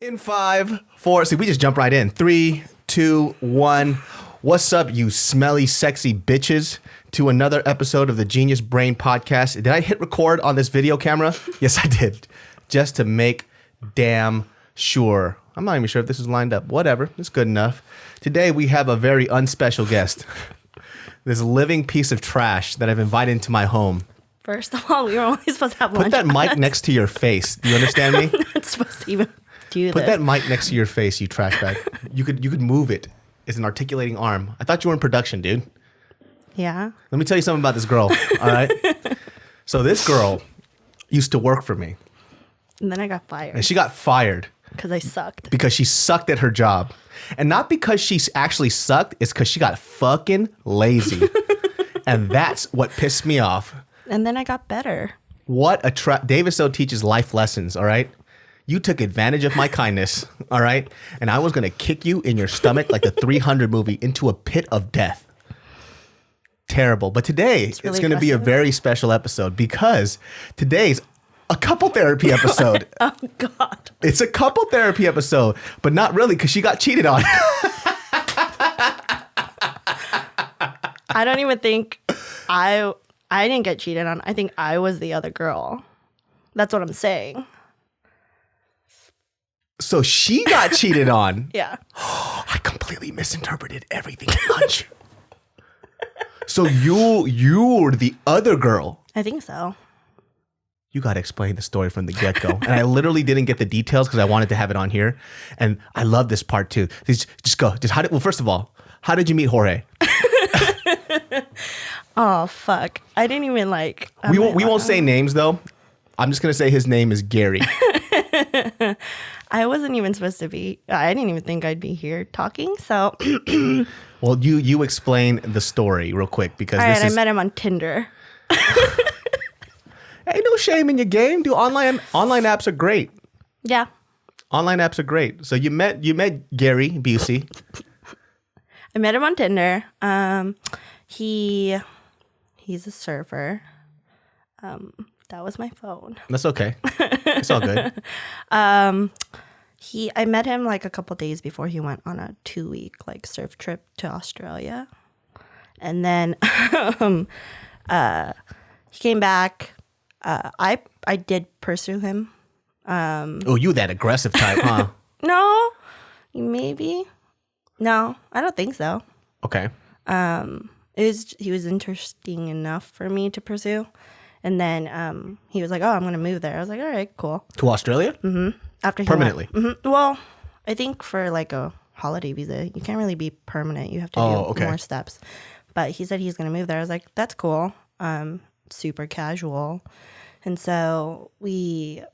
In 5, 4, see, we just jump right in. 3, 2, 1. What's up, you smelly, sexy bitches? To another episode of the Genius Brain Podcast. Did I hit record on this video camera? Yes, I did. Just to make damn sure. I'm not even sure if this is lined up. Whatever, it's good enough. Today we have a very unspecial guest. This living piece of trash that I've invited into my home. First of all, we were only supposed to have Put lunch. that mic next to your face. Do you understand me? I'm not supposed to even do Put this. that mic next to your face, you trash bag. You could move it. It's an articulating arm. I thought you were in production, dude. Yeah. Let me tell you something about this girl, all right? So this girl used to work for me, And then I got and fired she got fired because I sucked. because she sucked at her job. And not because she actually sucked, it's because she got fucking lazy. And that's what pissed me off. And then I got better. What a David So teaches life lessons, all right? You took advantage of my kindness, all right? And I was going to kick you in your stomach like the 300 movie into a pit of death. Terrible. But today, it's really going to be a aggressive. very special episode because today's a couple therapy episode. Oh, God. It's a couple therapy episode, but not really because she got cheated on. I don't even think I didn't get cheated on. I think I was the other girl. That's what I'm saying. So she got cheated on. Yeah. I completely misinterpreted everything at lunch. So you're the other girl. I think so. You got to explain the story from the get-go. And I literally didn't get the details because I wanted to have it on here. And I love this part too. Just go. Well, first of all, how did you meet Jorge? Oh, fuck. I didn't even like... We won't say names though. I'm just going to say his name is Gary. I wasn't even supposed to be... I didn't even think I'd be here talking, so... Well, you explain the story real quick because All this right, is... I met him on Tinder. Ain't no shame in your game, dude. Online apps are great. Yeah. Online apps are great. So you met Gary Busey. I met him on Tinder. He's a surfer. That was my phone. That's okay. It's all good. I met him like a couple days before he went on a 2-week like surf trip to Australia. And then he came back. I did pursue him. Oh, you that aggressive type, huh? No, maybe. No, I don't think so. Okay. He was interesting enough for me to pursue. And then he was like, "Oh, I'm gonna move there." I was like, "All right, cool." To Australia? Mm-hmm. After he Permanently? Well, I think for like a holiday visa, you can't really be permanent. You have to do more steps. But he said he's gonna move there. I was like, "That's cool." Super casual, and so we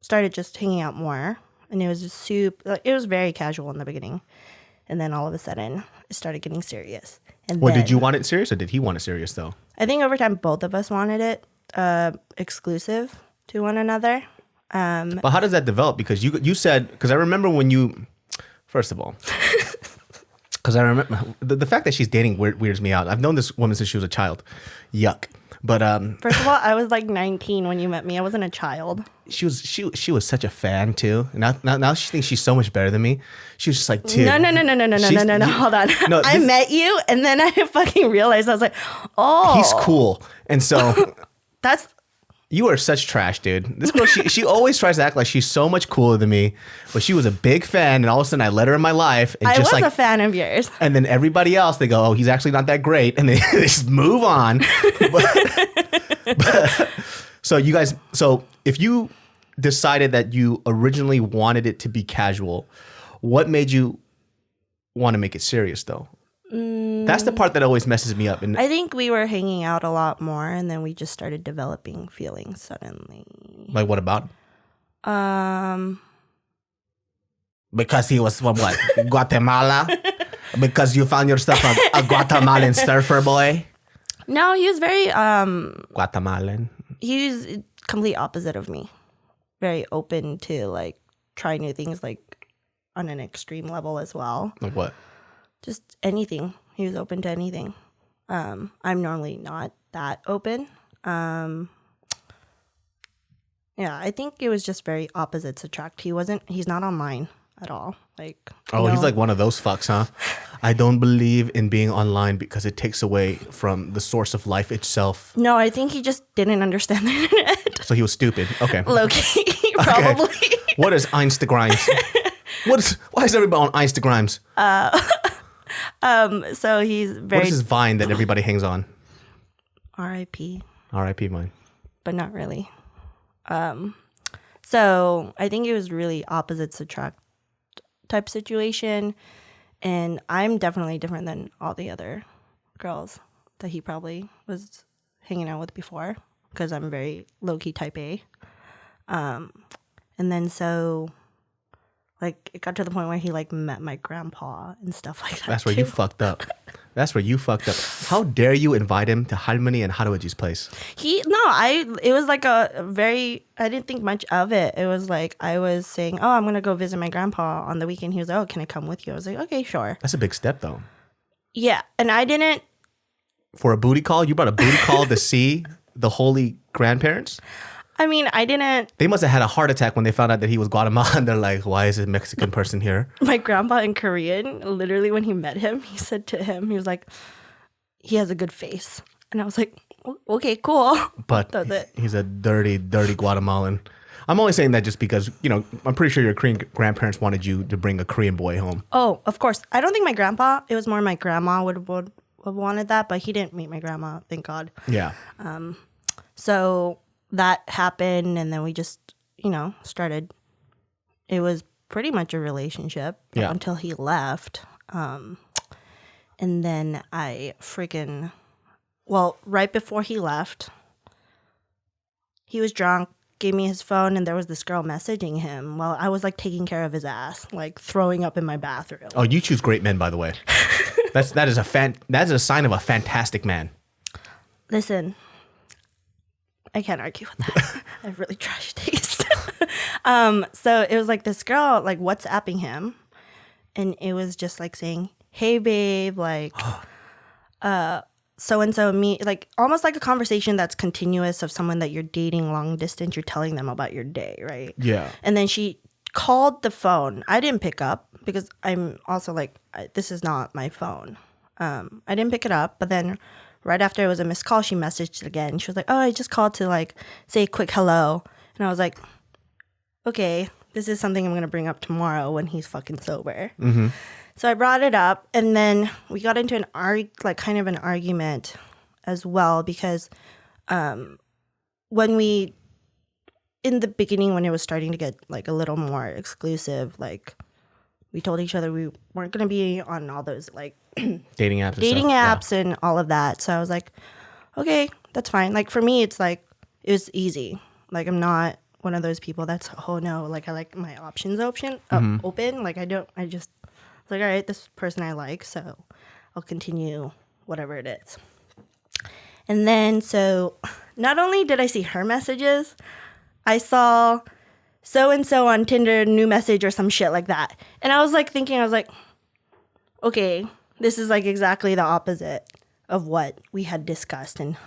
started just hanging out more. And it was just it was very casual in the beginning, and then all of a sudden, it started getting serious. And Well, then, did you want it serious or did he want it serious though? I think over time, both of us wanted it exclusive to one another. But how does that develop? Because you said, because I remember when you, first of all, because I remember the fact that she's dating weirds me out. I've known this woman since she was a child. Yuck. But First of all, I was like 19 when you met me. I wasn't a child. she was such a fan too. Now she thinks she's so much better than me. She was just like, dude. No. Hold on. No, I met you, and then I fucking realized I was like, oh, He's cool. And so that's you are such trash, dude. This girl, she always tries to act like she's so much cooler than me, but she was a big fan, and all of a sudden I let her in my life, and I just was like, a fan of yours. and then everybody else they go, oh, he's actually not that great, and they just move on. So you guys, if you decided that you originally wanted it to be casual, what made you want to make it serious though? That's the part that always messes me up. And I think we were hanging out a lot more, and then we just started developing feelings suddenly. like, what about? Because he was from what? Guatemala? Because you found yourself a Guatemalan surfer boy? No, he was very Guatemalan. he was complete opposite of me. Very open to like try new things, like on an extreme level as well. Like what? Just anything. He was open to anything. I'm normally not that open. Yeah, I think it was just very opposites attract. He's not online at all. Like, he's like one of those fucks, huh? I don't believe in being online because it takes away from the source of life itself. No, I think he just didn't understand the internet. So he was stupid. Okay. Low-key, probably. Okay. What is Instagrams? Why is everybody on Instagrams? So he's very... What is this Vine that everybody hangs on? R.I.P. R.I.P. Vine. But not really. So I think it was really opposites attract type situation. And I'm definitely different than all the other girls that he probably was hanging out with before, because I'm very low-key type A. And then so, like, it got to the point where he, like, met my grandpa and stuff like that. That's where you fucked up. That's where you fucked up. How dare you invite him to Harmony and Haruji's place? It was like I didn't think much of it. It was like, I was saying, oh, I'm going to go visit my grandpa on the weekend. He was like, oh, can I come with you? I was like, okay, sure. That's a big step, though. Yeah. And I didn't. For a booty call? You brought a booty call to see the holy grandparents? I mean, I didn't. They must have had a heart attack when they found out that he was Guatemalan. They're like, why is a Mexican person here? My grandpa in Korean, literally when he met him, he said to him, he was like, he has a good face. And I was like, okay, cool. But he's a dirty, dirty Guatemalan. I'm only saying that just because, I'm pretty sure your Korean grandparents wanted you to bring a Korean boy home. Oh, of course. I don't think my grandpa, it was more my grandma would have wanted that, but he didn't meet my grandma, thank God. Yeah. So that happened, and then we just, started. It was pretty much a relationship until he left. And then right before he left, he was drunk, gave me his phone, and there was this girl messaging him while I was like taking care of his ass, like throwing up in my bathroom. Oh, you choose great men, by the way. That is a sign of a fantastic man. Listen, I can't argue with that. I have really trash taste. So it was like this girl like WhatsApping him, and it was just like saying, "Hey babe, like so and so me," like almost like a conversation that's continuous of someone that you're dating long distance. You're telling them about your day, right? Yeah. And then she called the phone. I didn't pick up because I'm also like, this is not my phone. I didn't pick it up, but then right after it was a missed call, she messaged again. She was like, oh, I just called to like say a quick hello. And I was like, okay, this is something I'm going to bring up tomorrow when he's fucking sober. Mm-hmm. So I brought it up, and then we got into an argument as well, because in the beginning, when it was starting to get like a little more exclusive, like we told each other we weren't going to be on all those like dating apps and all of that. So I was like, okay, that's fine. Like for me, it's like, it was easy. Like I'm not one of those people that's, oh no, like I like my options open. Like I just was like, all right, this person I like, so I'll continue whatever it is. And then, so not only did I see her messages, I saw so-and-so on Tinder, new message or some shit like that. And I was like thinking, okay, this is like exactly the opposite of what we had discussed and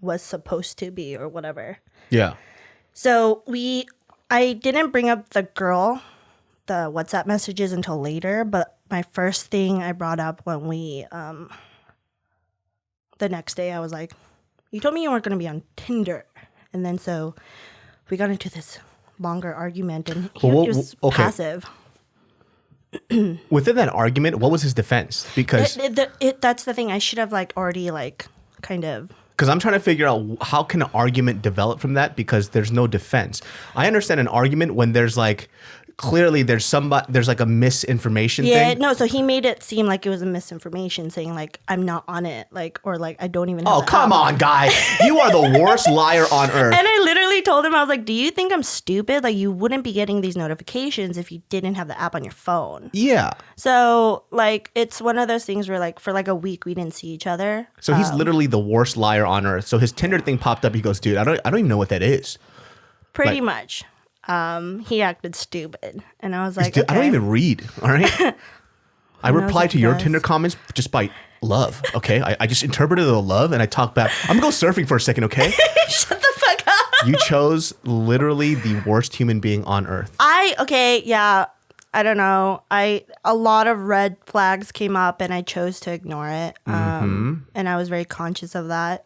was supposed to be or whatever. Yeah. So I didn't bring up the WhatsApp messages until later, but my first thing I brought up when the next day I was like, you told me you weren't going to be on Tinder. And then so we got into this longer argument, and he was passive. Within that argument, what was his defense? Because that's the thing. I should have like already like kind of. Because I'm trying to figure out how can an argument develop from that, because there's no defense. I understand an argument when there's like clearly there's like a misinformation thing. Yeah, no, so he made it seem like it was a misinformation, saying like I'm not on it, like, or like I don't even have the come app. on, guy. You are the worst liar on earth. And I literally told him, I was like, do you think I'm stupid? Like you wouldn't be getting these notifications if you didn't have the app on your phone. Yeah. So like it's one of those things where like for like a week we didn't see each other. So he's literally the worst liar on earth. So his Tinder thing popped up. He goes, dude, I don't even know what that is. Pretty much. He acted stupid, and I was like, okay. I don't even read. All right, I reply to your Tinder comments just by love. Okay, I just interpreted the love and I talk back. I'm gonna go surfing for a second. Okay, shut the fuck up. You chose literally the worst human being on earth. I don't know. A lot of red flags came up and I chose to ignore it. And I was very conscious of that.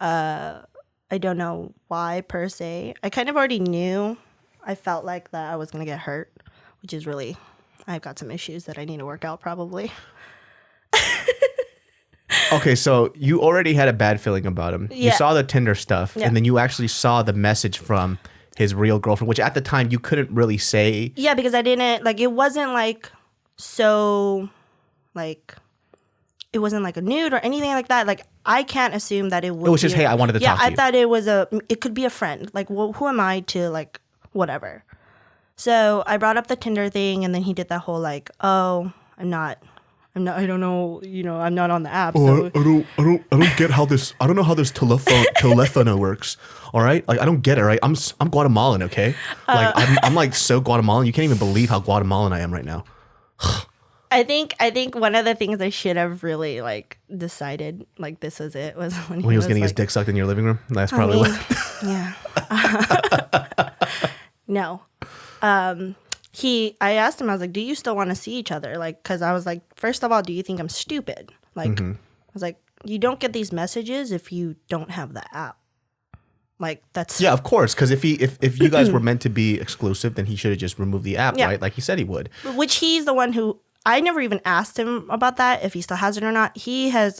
I don't know why per se. I kind of already knew. I felt like that I was going to get hurt, which is really, I've got some issues that I need to work out probably. Okay, so you already had a bad feeling about him. You saw the Tinder stuff, and then you actually saw the message from his real girlfriend, which at the time you couldn't really say. Yeah, because I didn't, like, it wasn't like so, like, it wasn't like a nude or anything like that. Like, I can't assume that it would It was just, hey, I wanted to talk to you. Yeah, I thought it could be a friend. Like, well, who am I to, like, whatever. So I brought up the Tinder thing, and then he did that whole, like, oh, I don't know, I'm not on the app. Oh, so. I don't get how this. I don't know how this telefono works. All right, like I don't get it. Right, I'm Guatemalan. Okay, like I'm like so Guatemalan. You can't even believe how Guatemalan I am right now. I think one of the things I should have really like decided like this was it was when he was getting his dick sucked in your living room. That's probably what. Yeah. No. I asked him, I was like, do you still want to see each other? Like, because I was like, first of all, do you think I'm stupid? Like, I was like, you don't get these messages if you don't have the app. Like, that's... Yeah, of course. Because if you guys were meant to be exclusive, then he should have just removed the app, right? Like he said he would. Which he's the one who... I never even asked him about that, if he still has it or not. He had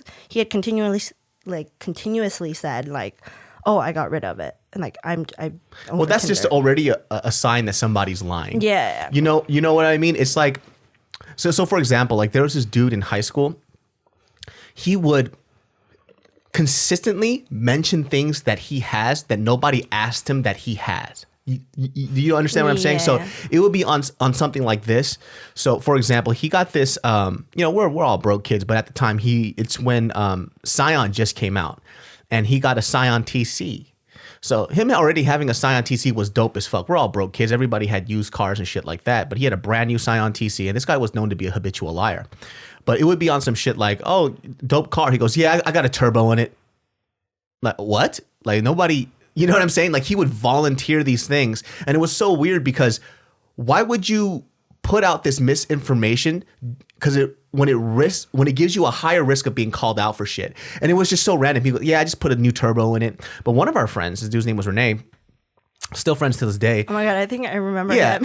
continuously said, like, oh, I got rid of it. And like well, that's Tinder. Just already a sign that somebody's lying. Yeah. You know what I mean? It's like, so for example, like there was this dude in high school. He would consistently mention things that he has that nobody asked him that he has. Do you understand what I'm saying? So it would be on something like this. So for example, he got this. We're all broke kids, but at the time it's when Scion just came out, and he got a Scion TC. So him already having a Scion TC was dope as fuck. We're all broke kids. Everybody had used cars and shit like that. But he had a brand new Scion TC. And this guy was known to be a habitual liar. But it would be on some shit like, oh, dope car. He goes, yeah, I got a turbo in it. Like, what? Like nobody, you know what I'm saying? Like he would volunteer these things. And it was so weird because why would you put out this misinformation? Because when it gives you a higher risk of being called out for shit. And it was just so random. People, I just put a new turbo in it. But one of our friends, this dude's name was Renee, still friends to this day. Oh my God, I think I remember that.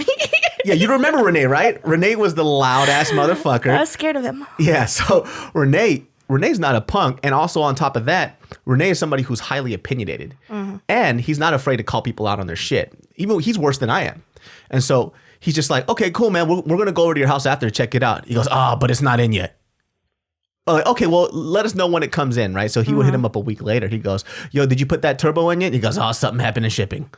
Yeah, you remember Renee, right? Renee was the loud ass motherfucker. I was scared of him. Yeah, so Renee's not a punk. And also on top of that, Renee is somebody who's highly opinionated. Mm-hmm. And he's not afraid to call people out on their shit. Even he's worse than I am. And so he's just like, okay, cool, man. We're going to go over to your house after to check it out. He goes, but it's not in yet. Like, okay, well, let us know when it comes in, right? So he would hit him up a week later. He goes, yo, did you put that turbo in yet? He goes, something happened in shipping.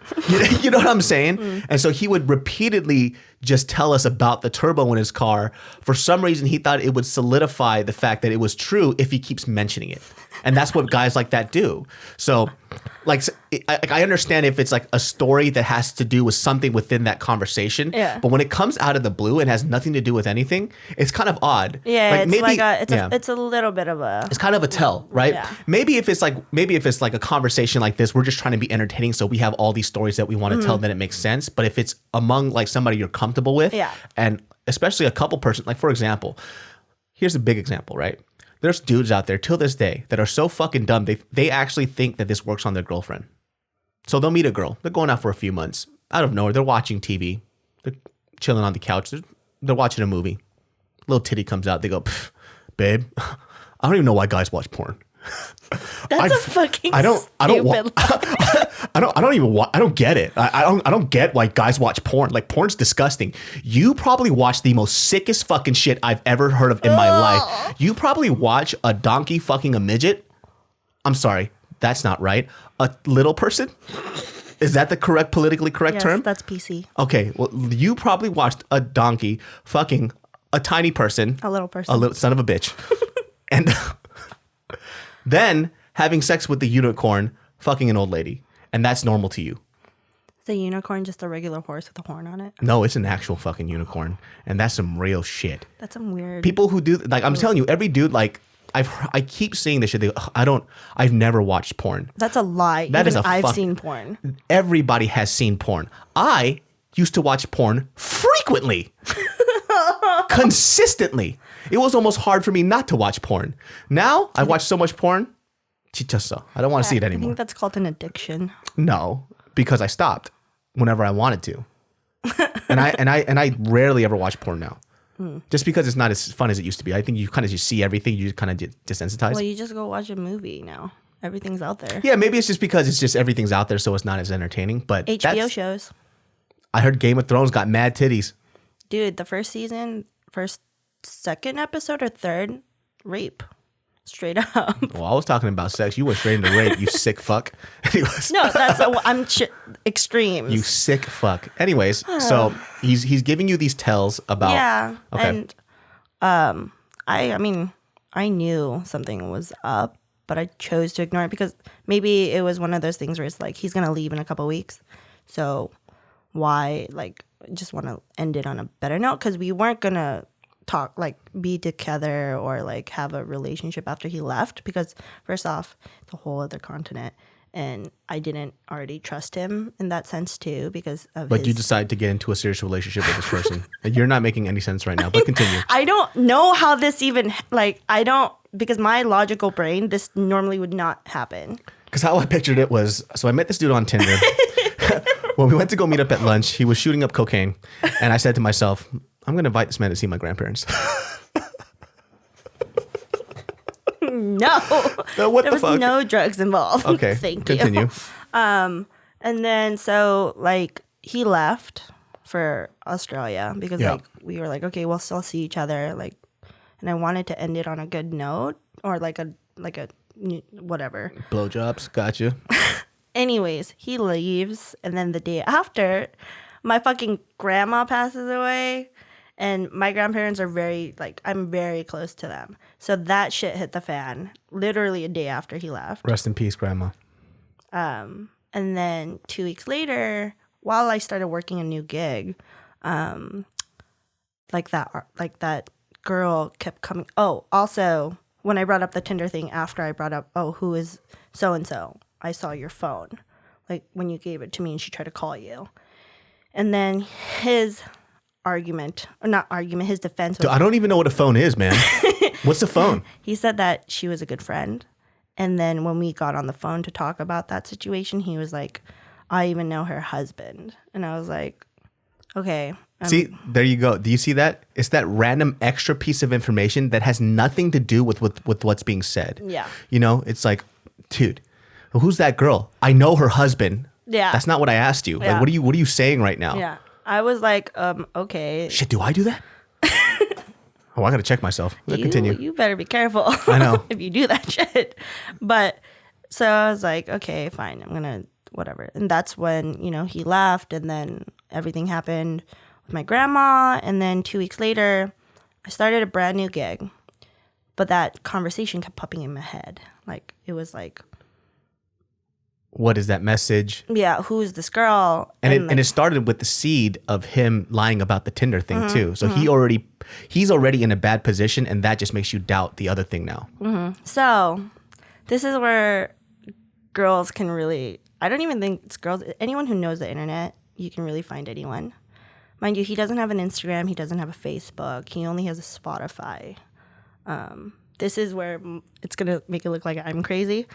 You know what I'm saying? And so he would repeatedly just tell us about the turbo in his car. For some reason, he thought it would solidify the fact that it was true if he keeps mentioning it. And that's what guys like that do. So like I understand if it's like a story that has to do with something within that conversation. Yeah. But when it comes out of the blue and has nothing to do with anything, it's kind of odd. Yeah, like it's a little bit of a... It's kind of a tell, right? Yeah. Maybe if it's like a conversation like this, we're just trying to be entertaining, so we have all these stories that we want to tell, then it makes sense. But if it's among like somebody you're comfortable with, and especially a couple person, like for example, here's a big example, right? There's dudes out there till this day that are so fucking dumb. They actually think that this works on their girlfriend. So they'll meet a girl. They're going out for a few months. Out of nowhere, they're watching TV. They're chilling on the couch. They're watching a movie. Little titty comes out. They go, babe, I don't even know why guys watch porn. That's a fucking I don't get it. I don't get why guys watch porn. Like porn's disgusting. You probably watch the most sickest fucking shit I've ever heard of in my life. You probably watch a donkey fucking a midget. I'm sorry, that's not right. A little person? Is that the politically correct term? Yes, that's PC. Okay, well, you probably watched a donkey fucking a tiny person. A little person. A little son of a bitch. And then having sex with the unicorn fucking an old lady. And that's normal to you. Is the unicorn just a regular horse with a horn on it? No, it's an actual fucking unicorn. And that's some real shit. That's some weird... People who do... Like, I'm telling you, every dude, like... I keep seeing this shit. I've never watched porn. That's a lie. I've seen porn. Everybody has seen porn. I used to watch porn frequently. Consistently. It was almost hard for me not to watch porn. Now I watch so much porn. Chichoso. I don't want to see it anymore. I think that's called an addiction. No, because I stopped whenever I wanted to. and I rarely ever watch porn now. Just because it's not as fun as it used to be. I think you kind of just see everything. You kind of get desensitized. Well, you just go watch a movie now. Everything's out there. Yeah, maybe it's just because it's just everything's out there, so it's not as entertaining. But HBO shows. I heard Game of Thrones got mad titties. Dude, the first season, second episode or third, rape. Straight up. Well, I was talking about sex. You went straight into rape, you sick fuck. Anyways. No, I'm extremes. You sick fuck. Anyways, so he's giving you these tells about. Yeah. Okay. And I knew something was up, but I chose to ignore it because maybe it was one of those things where it's like he's gonna leave in a couple of weeks, so why just want to end it on a better note because we weren't gonna talk be together or have a relationship after he left because first off it's a whole other continent and I didn't already trust him in that sense too because of you decided to get into a serious relationship with this person. You're not making any sense right now, but continue. I don't know how this even because my logical brain this normally would not happen because how I pictured it was so I met this dude on Tinder. When we went to go meet up at lunch, he was shooting up cocaine and I said to myself, I'm going to invite this man to see my grandparents. No. There was no drugs involved. Okay. Thank continue. you. And then so he left for Australia because we were okay, we'll still see each other and I wanted to end it on a good note or a whatever. Blowjobs, gotcha. Anyways, he leaves and then the day after my fucking grandma passes away. And my grandparents are very, I'm very close to them. So that shit hit the fan literally a day after he left. Rest in peace, Grandma. And then 2 weeks later, while I started working a new gig, that girl kept coming. Oh, also, when I brought up the Tinder thing after I brought up, who is so-and-so? I saw your phone. When you gave it to me and she tried to call you. And then his his defense was, Dude, I don't even know what a phone is, man. What's the phone? He said that she was a good friend. And then when we got on the phone to talk about that situation, he was like, I even know her husband. And I was like, okay. See, there you go. Do you see that? It's that random extra piece of information that has nothing to do with what's being said. Yeah. It's like, dude, who's that girl? I know her husband. Yeah. That's not what I asked you. Yeah. What are you saying right now? Yeah. I was like, okay. Shit, do I do that? Oh, I gotta check myself. Continue. You better be careful. I know. If you do that shit. But so I was like, okay, fine. I'm gonna whatever. And that's when, he left and then everything happened with my grandma. And then 2 weeks later, I started a brand new gig. But that conversation kept popping in my head. It was like, what is that message? Yeah, who's this girl? And it started with the seed of him lying about the Tinder thing too. So he's already in a bad position, and that just makes you doubt the other thing now. Mm-hmm. So this is where girls can really. I don't even think it's girls. Anyone who knows the internet, you can really find anyone. Mind you, he doesn't have an Instagram. He doesn't have a Facebook. He only has a Spotify. This is where it's gonna make it look like I'm crazy.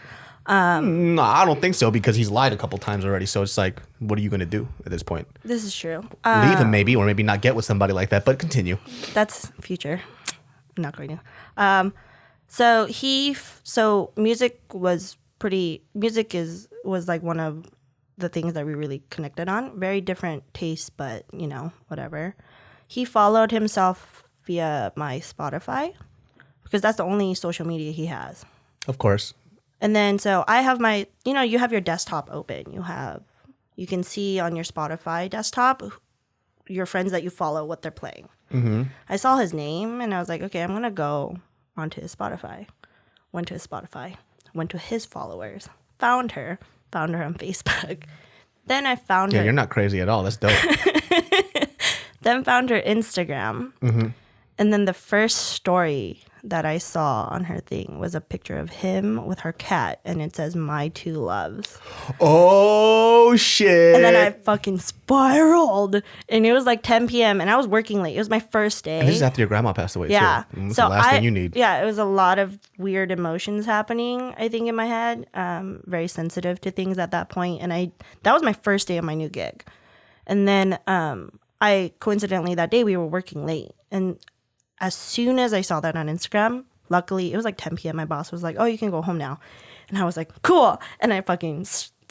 No, I don't think so because he's lied a couple times already. So it's like, what are you going to do at this point? This is true. Leave him maybe, or maybe not get with somebody like that, but continue. That's future. I'm not going to. So music was one of the things that we really connected on. Very different tastes, but whatever. He followed himself via my Spotify because that's the only social media he has. Of course. And then, so I have my, you have your desktop open. You can see on your Spotify desktop your friends that you follow, what they're playing. Mm-hmm. I saw his name and I was like, okay, I'm going to go onto his Spotify. Went to his Spotify, went to his followers, found her on Facebook. Then I found her. Yeah, you're not crazy at all. That's dope. Then found her Instagram. Mm-hmm. And then the first story that I saw on her thing was a picture of him with her cat, and it says "My two loves." Oh shit! And then I fucking spiraled, and it was like 10 p.m. and I was working late. It was my first day. And this is after your grandma passed away. Yeah, too. That's the last thing you need. Yeah, it was a lot of weird emotions happening, I think, in my head. Very sensitive to things at that point, and that was my first day of my new gig. And then I coincidentally that day we were working late, and as soon as I saw that on Instagram, luckily it was like 10 p.m. My boss was like, "Oh, you can go home now," and I was like, "Cool." And I fucking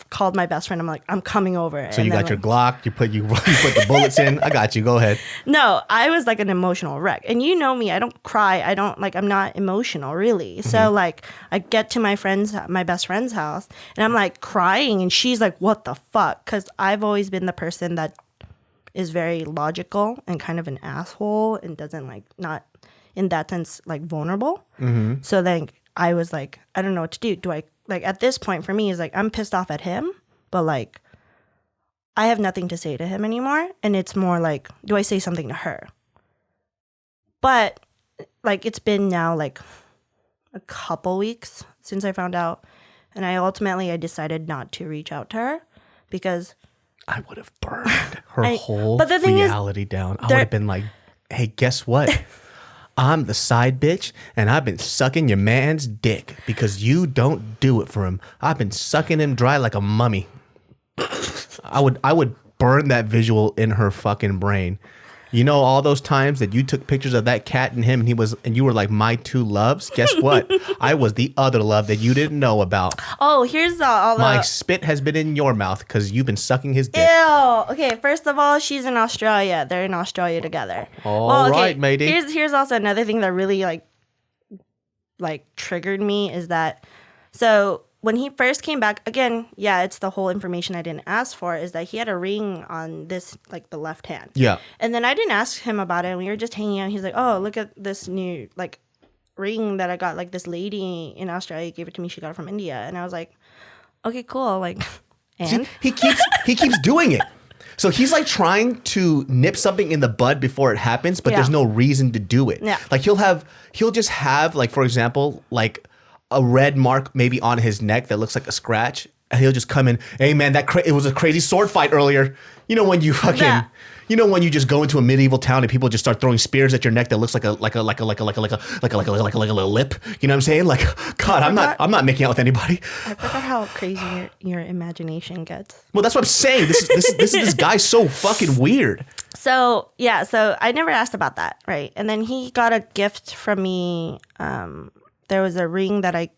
called my best friend. I'm like, "I'm coming over." So you got your Glock. You put the bullets in. I got you. Go ahead. No, I was like an emotional wreck, and you know me. I don't cry. I don't I'm not emotional really. Mm-hmm. So like I get to my best friend's house, and I'm like crying, and she's like, "What the fuck?" Because I've always been the person that is very logical and kind of an asshole and doesn't not in that sense vulnerable. Mm-hmm. So then I was like, I don't know what to do. Do I at this point for me is I'm pissed off at him, but I have nothing to say to him anymore, and it's more do I say something to her? But it's been now a couple weeks since I found out, and I decided not to reach out to her because I would have burned her whole reality down. I would have been like, hey, guess what? I'm the side bitch, and I've been sucking your man's dick because you don't do it for him. I've been sucking him dry like a mummy. I would burn that visual in her fucking brain. You know, all those times that you took pictures of that cat and him, and you were like, my two loves. Guess what? I was the other love that you didn't know about. Oh, here's all the... My spit has been in your mouth because you've been sucking his dick. Ew. Okay, first of all, she's in Australia. They're in Australia together. All right, matey. Here's also another thing that really triggered me is that, so when he first came back, again, yeah, it's the whole information I didn't ask for, is that he had a ring on this, the left hand. Yeah. And then I didn't ask him about it, and we were just hanging out. He's like, oh, look at this new, ring that I got. This lady in Australia gave it to me. She got it from India. And I was like, okay, cool. And? See, he keeps doing it. So he's trying to nip something in the bud before it happens, but there's no reason to do it. Yeah. He'll just have, for example, a red mark maybe on his neck that looks like a scratch, and he'll just come in, hey man, it was a crazy sword fight earlier. You know when you fucking, you know when you just go into a medieval town and people just start throwing spears at your neck that looks like a little lip. You know what I'm saying? God, I'm not making out with anybody. I forgot how crazy your imagination gets. Well, that's what I'm saying. This guy's so fucking weird. So yeah, so I never asked about that, right? And then he got a gift from me. There was a ring that I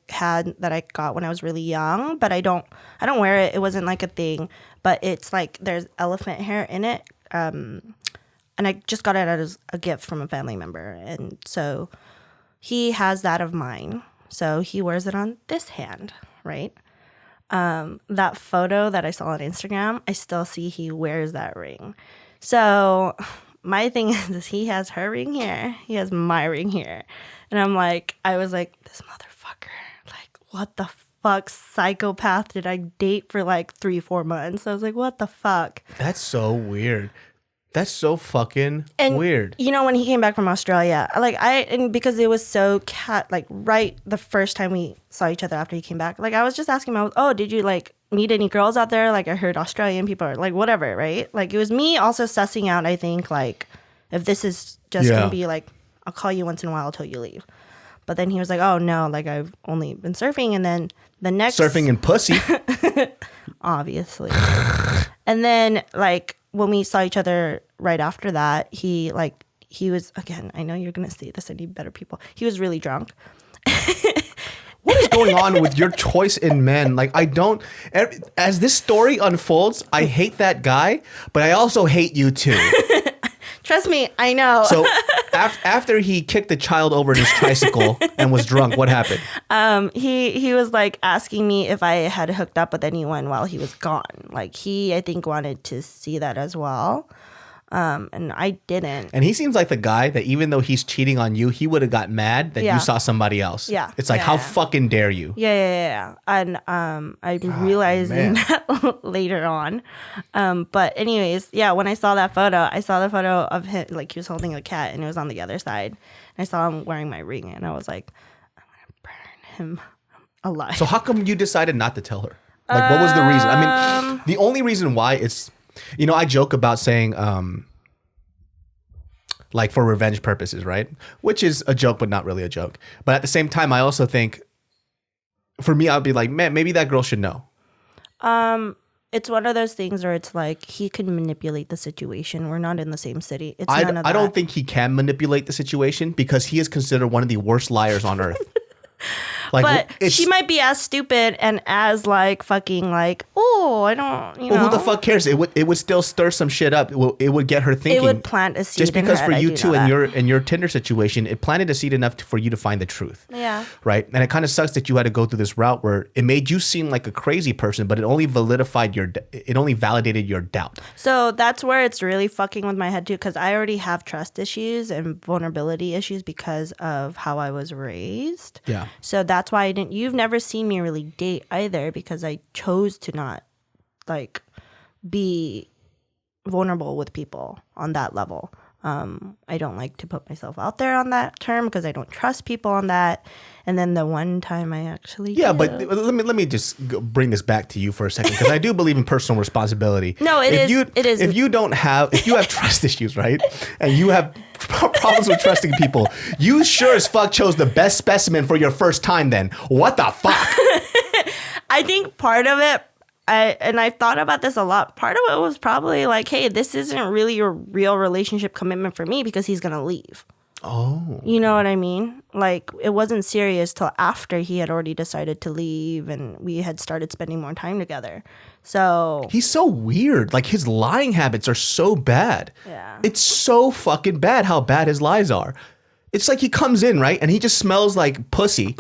got when I was really young, but I don't wear it. It wasn't a thing, but it's there's elephant hair in it. And I just got it as a gift from a family member. And so he has that of mine. So he wears it on this hand, right? That photo that I saw on Instagram, I still see he wears that ring. So my thing is he has her ring here. He has my ring here. And I was like, this motherfucker, what the fuck psychopath did I date for 3-4 months? I was like, what the fuck? That's so weird. That's so fucking weird. You know, when he came back from Australia, and because it was so right the first time we saw each other after he came back, I was just asking him, oh, did you meet any girls out there? I heard Australian people are whatever, right? It was me also sussing out, I think, if this is just gonna be I'll call you once in a while until you leave. But then he was like, oh no, I've only been surfing. And then the next surfing and pussy. Obviously. And then when we saw each other right after that, he was, again, I know you're gonna see this, I need better people. He was really drunk. What is going on with your choice in men? As this story unfolds, I hate that guy, but I also hate you too. Trust me, I know. So after he kicked the child over in his tricycle and was drunk, what happened? He was asking me if I had hooked up with anyone while he was gone. He, I think, wanted to see that as well. And I didn't. And he seems like the guy that even though he's cheating on you, he would have got mad that you saw somebody else. Yeah. It's like, how fucking dare you? Yeah. And I'm realizing that later on. But anyways, when I saw that photo, I saw the photo of him, like he was holding a cat and it was on the other side. And I saw him wearing my ring and I was like, I'm going to burn him alive. So how come you decided not to tell her? Like, what was the reason? I mean, the only reason why it's, I joke about saying, like for revenge purposes, right? Which is a joke, but not really a joke. But at the same time, I also think, for me, I'd be like, man, maybe that girl should know. It's one of those things where it's like he can manipulate the situation. We're not in the same city. It's none of that. I don't think he can manipulate the situation because he is considered one of the worst liars on earth. Like, but she might be as stupid and as like fucking like, oh, I don't, Well, who the fuck cares? It would still stir some shit up. It would get her thinking. It would plant a seed. Just because in for her you two in your Tinder situation, it planted a seed enough for you to find the truth. Yeah. Right. And it kind of sucks that you had to go through this route where it made you seem like a crazy person, but it only validated your doubt. So that's where it's really fucking with my head too, because I already have trust issues and vulnerability issues because of how I was raised. Yeah. So that's why you've never seen me really date either, because I chose to not like be vulnerable with people on that level. I don't like to put myself out there on that term because I don't trust people on that. And then the one time I actually but let me just bring this back to you for a second, because I do believe in personal responsibility. No, it is. If you have trust issues, right, and you have problems with trusting people, you sure as fuck chose the best specimen for your first time. Then what the fuck? I think part of it. I've thought about this a lot. Part of it was probably like, hey, this isn't really a real relationship commitment for me because he's going to leave. Oh. You know what I mean? Like, it wasn't serious till after he had already decided to leave and we had started spending more time together. So. He's so weird. Like, his lying habits are so bad. Yeah. It's so fucking bad how bad his lies are. It's like he comes in, right? And he just smells like pussy.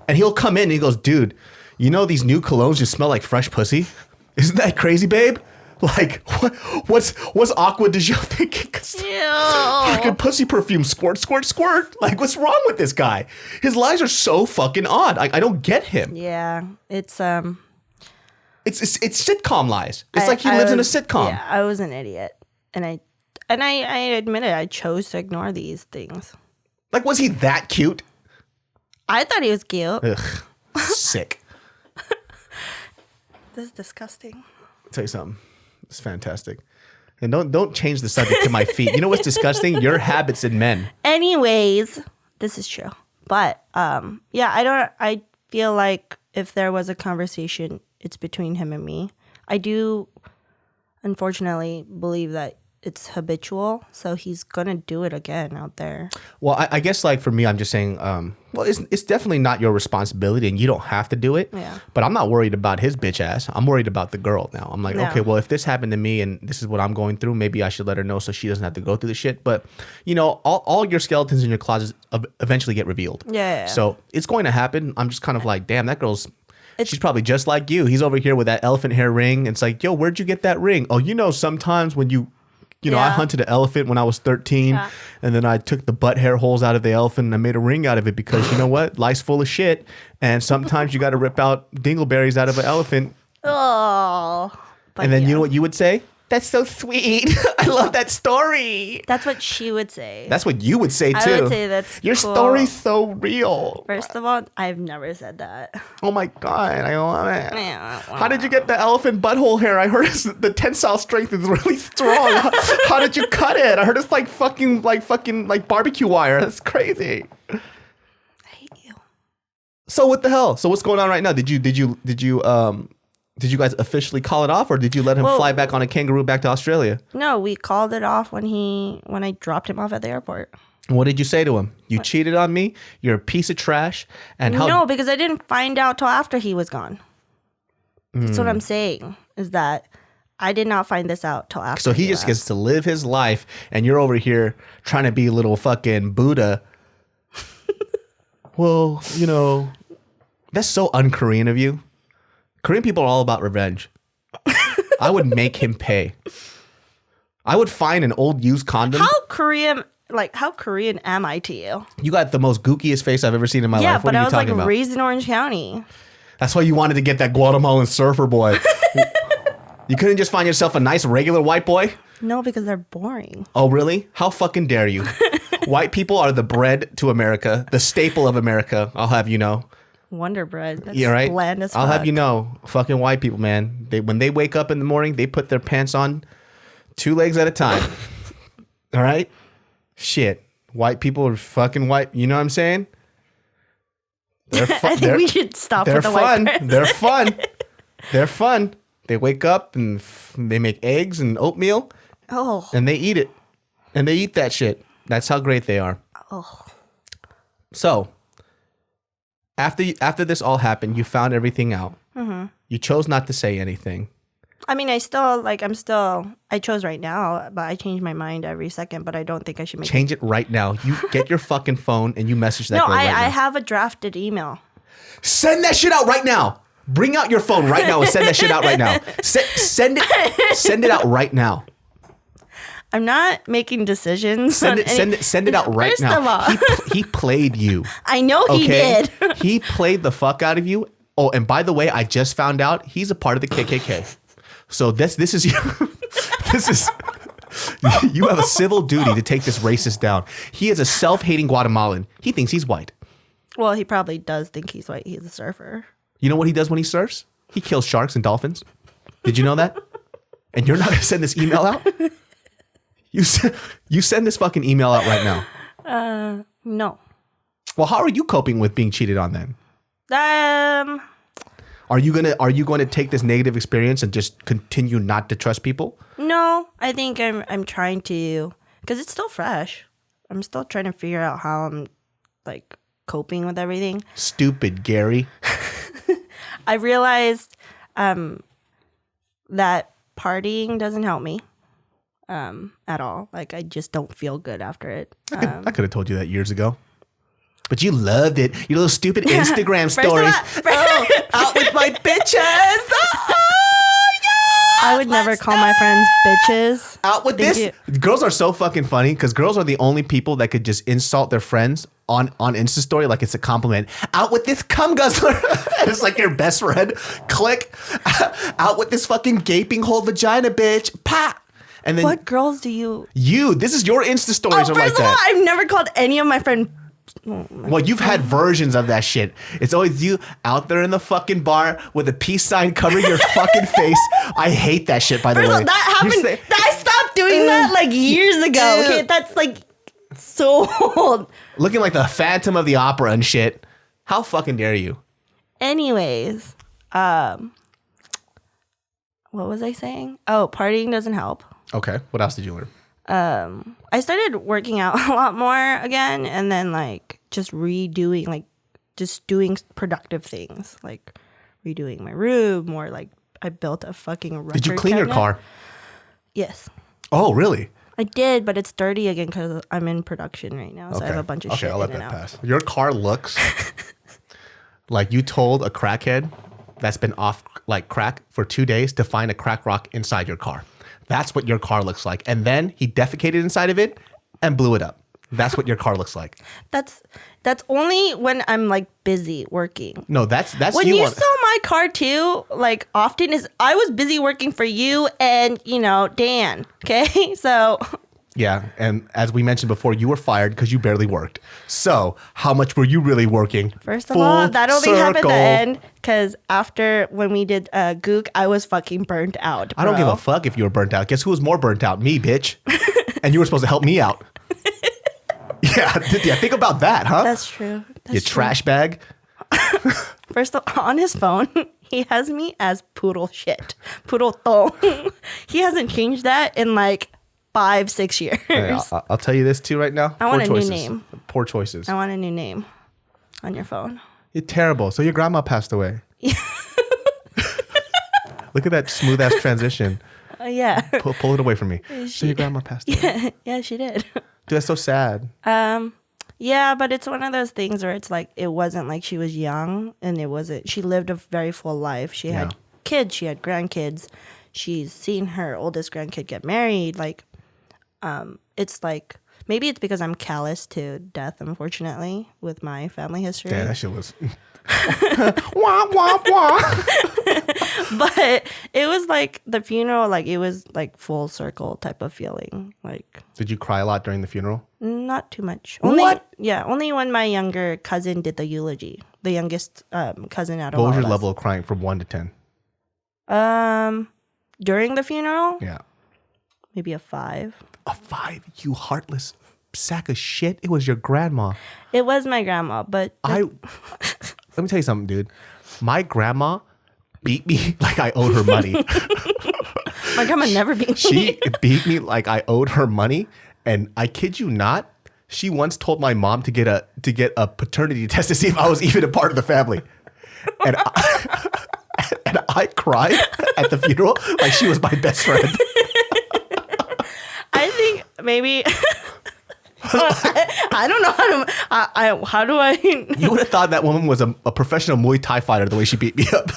And he'll come in and he goes, dude, you know these new colognes just smell like fresh pussy? Isn't that crazy, babe? Like, what's aqua de Gio thinking? Fucking pussy perfume, squirt, squirt, squirt. Like, what's wrong with this guy? His lies are so fucking odd. I don't get him. Yeah, it's sitcom lies. It's like he lives in a sitcom. Yeah, I was an idiot, and I admit it. I chose to ignore these things. Like, was he that cute? I thought he was cute. Ugh, sick. This is disgusting. I'll tell you something. It's fantastic. And don't change the subject to my feet. You know what's disgusting? Your habits in men. Anyways, this is true. But I feel like if there was a conversation, it's between him and me. I do unfortunately believe that it's habitual, so he's gonna do it again out there. Well, I guess like for me, I'm just saying, it's definitely not your responsibility, and you don't have to do it. Yeah. But I'm not worried about his bitch ass. I'm worried about the girl now. I'm like, okay, well, if this happened to me and this is what I'm going through, maybe I should let her know so she doesn't have to go through the shit. But all your skeletons in your closet eventually get revealed. Yeah. So it's going to happen. I'm just kind of like, damn, that girl's. She's probably just like you. He's over here with that elephant hair ring. It's like, yo, where'd you get that ring? Oh, sometimes when I hunted an elephant when I was 13, and then I took the butt hair holes out of the elephant and I made a ring out of it because you know what? Life's full of shit, and sometimes you got to rip out dingleberries out of an elephant. Oh. And then you know what you would say? That's so sweet. I love that story. That's what she would say. That's what you would say too. I would say that's your cool. story's so real. First of all, I've never said that. Oh my God, I love it. Yeah, How did you get the elephant butthole hair? I heard the tensile strength is really strong. How did you cut it? I heard it's like fucking barbecue wire. That's crazy. I hate you. So what the hell? So what's going on right now? Did you guys officially call it off, or did you let him fly back on a kangaroo back to Australia? No, we called it off when I dropped him off at the airport. What did you say to him? You cheated on me. You're a piece of trash. And no, because I didn't find out till after he was gone. That's what I'm saying, is that I did not find this out till after. So he just gets to live his life, and you're over here trying to be a little fucking Buddha. Well, that's so un-Korean of you. Korean people are all about revenge. I would make him pay. I would find an old used condom. How Korean am I to you? You got the most gookiest face I've ever seen in my life. Yeah, What but are I you was talking like about? raised in Orange County. That's why you wanted to get that Guatemalan surfer boy. You couldn't just find yourself a nice regular white boy? No, because they're boring. Oh, really? How fucking dare you? White people are the bread to America, the staple of America. I'll have you know. Wonder Bread. That's Yeah, right. bland as fuck. I'll have you know, fucking white people, man. When they wake up in the morning, they put their pants on 2 legs at a time. All right? Shit. White people are fucking white. You know what I'm saying? I think we should stop with the fun. white person. They're fun. They're fun. They wake up and they make eggs and oatmeal. Oh. And they eat it. And they eat that shit. That's how great they are. Oh. So, after this all happened, you found everything out. Mm-hmm. You chose not to say anything. I mean, I chose right now, but I change my mind every second, but I don't think I should Change it right now. You get your fucking phone and you message that girl right now. I have a drafted email. Send that shit out right now. Bring out your phone right now and send that shit out right now. Send it out right now. I'm not making decisions. Send it out right First now. of all. He played you. I know he did. He played the fuck out of you. Oh, and by the way, I just found out he's a part of the KKK. So this is you. You have a civil duty to take this racist down. He is a self-hating Guatemalan. He thinks he's white. Well, he probably does think he's white. He's a surfer. You know what he does when he surfs? He kills sharks and dolphins. Did you know that? And you're not going to send this email out? You send this fucking email out right now. No. Well, how are you coping with being cheated on then? Are you going to take this negative experience and just continue not to trust people? No, I think I'm trying to, because it's still fresh. I'm still trying to figure out how I'm like coping with everything. Stupid Gary. I realized that partying doesn't help me at all. Like, I just don't feel good after it. I could have told you that years ago. But you loved it. Your little stupid Instagram stories. Out with my bitches. I would never call my friends bitches. Out with this. Girls are so fucking funny because girls are the only people that could just insult their friends on Insta story like it's a compliment. Out with this cum guzzler. And it's like your best friend. Click. Out with this fucking gaping hole vagina, bitch. Pa. And then what girls do you? This is your Insta stories are like first of all, I've never called any of my friends. Well, you've had versions of that shit. It's always you out there in the fucking bar with a peace sign covering your fucking face. I hate that shit, by the way. That happened. I stopped doing that like years ago. Okay, that's like so old. Looking like the Phantom of the Opera and shit. How fucking dare you? Anyways, what was I saying? Oh, partying doesn't help. Okay, what else did you learn? I started working out a lot more again, and then like just doing productive things, like redoing my room, or like I built a fucking record Did you clean your car? Yes. Oh, really? I did, but it's dirty again because I'm in production right now, so I have a bunch of shit I'll let in that and out. pass. Your car looks like you told a crackhead that's been off like crack for 2 days to find a crack rock inside your car. That's what your car looks like. And then he defecated inside of it and blew it up. That's what your car looks like. That's only when I'm like busy working. No, that's when you saw my car too. Like often is I was busy working for you and Dan. Okay, so yeah, and as we mentioned before, you were fired because you barely worked. So how much were you really working? First of all, that only happened at the end because after when we did Gook, I was fucking burnt out. Bro. I don't give a fuck if you were burnt out. Guess who was more burnt out? Me, bitch. And you were supposed to help me out. Yeah, think about that, huh? That's true. You trash bag. First of all, on his phone, he has me as poodle shit. Poodle thong. He hasn't changed that in like 5-6 years. Hey, I'll tell you this too right now. I want a new name. Poor choices. I want a new name on your phone. You're terrible. So your grandma passed away. Look at that smooth ass transition. Yeah. Pull it away from me. So your grandma passed away. Yeah, she did. Dude, that's so sad. Yeah, but it's one of those things where it's like it wasn't like she was young, and it wasn't. She lived a very full life. She had kids. She had grandkids. She's seen her oldest grandkid get married. Like it's like, maybe it's because I'm callous to death, unfortunately, with my family history. Yeah, that shit was wah, wah, wah. But it was like the funeral, like it was like full circle type of feeling. Like, did you cry a lot during the funeral? Not too much. What? Yeah, only when my younger cousin did the eulogy. The youngest cousin out of all What was your of us. level of crying from 1 to 10? During the funeral? Yeah. Maybe a 5. A 5? You heartless sack of shit. It was your grandma. It was my grandma, but let me tell you something, dude. My grandma beat me like I owed her money. my grandma never beat me. She beat me like I owed her money, and I kid you not, she once told my mom to get a paternity test to see if I was even a part of the family. And I cried at the funeral like she was my best friend. I think maybe I don't know how do I You would have thought that woman was a professional Muay Thai fighter the way she beat me up.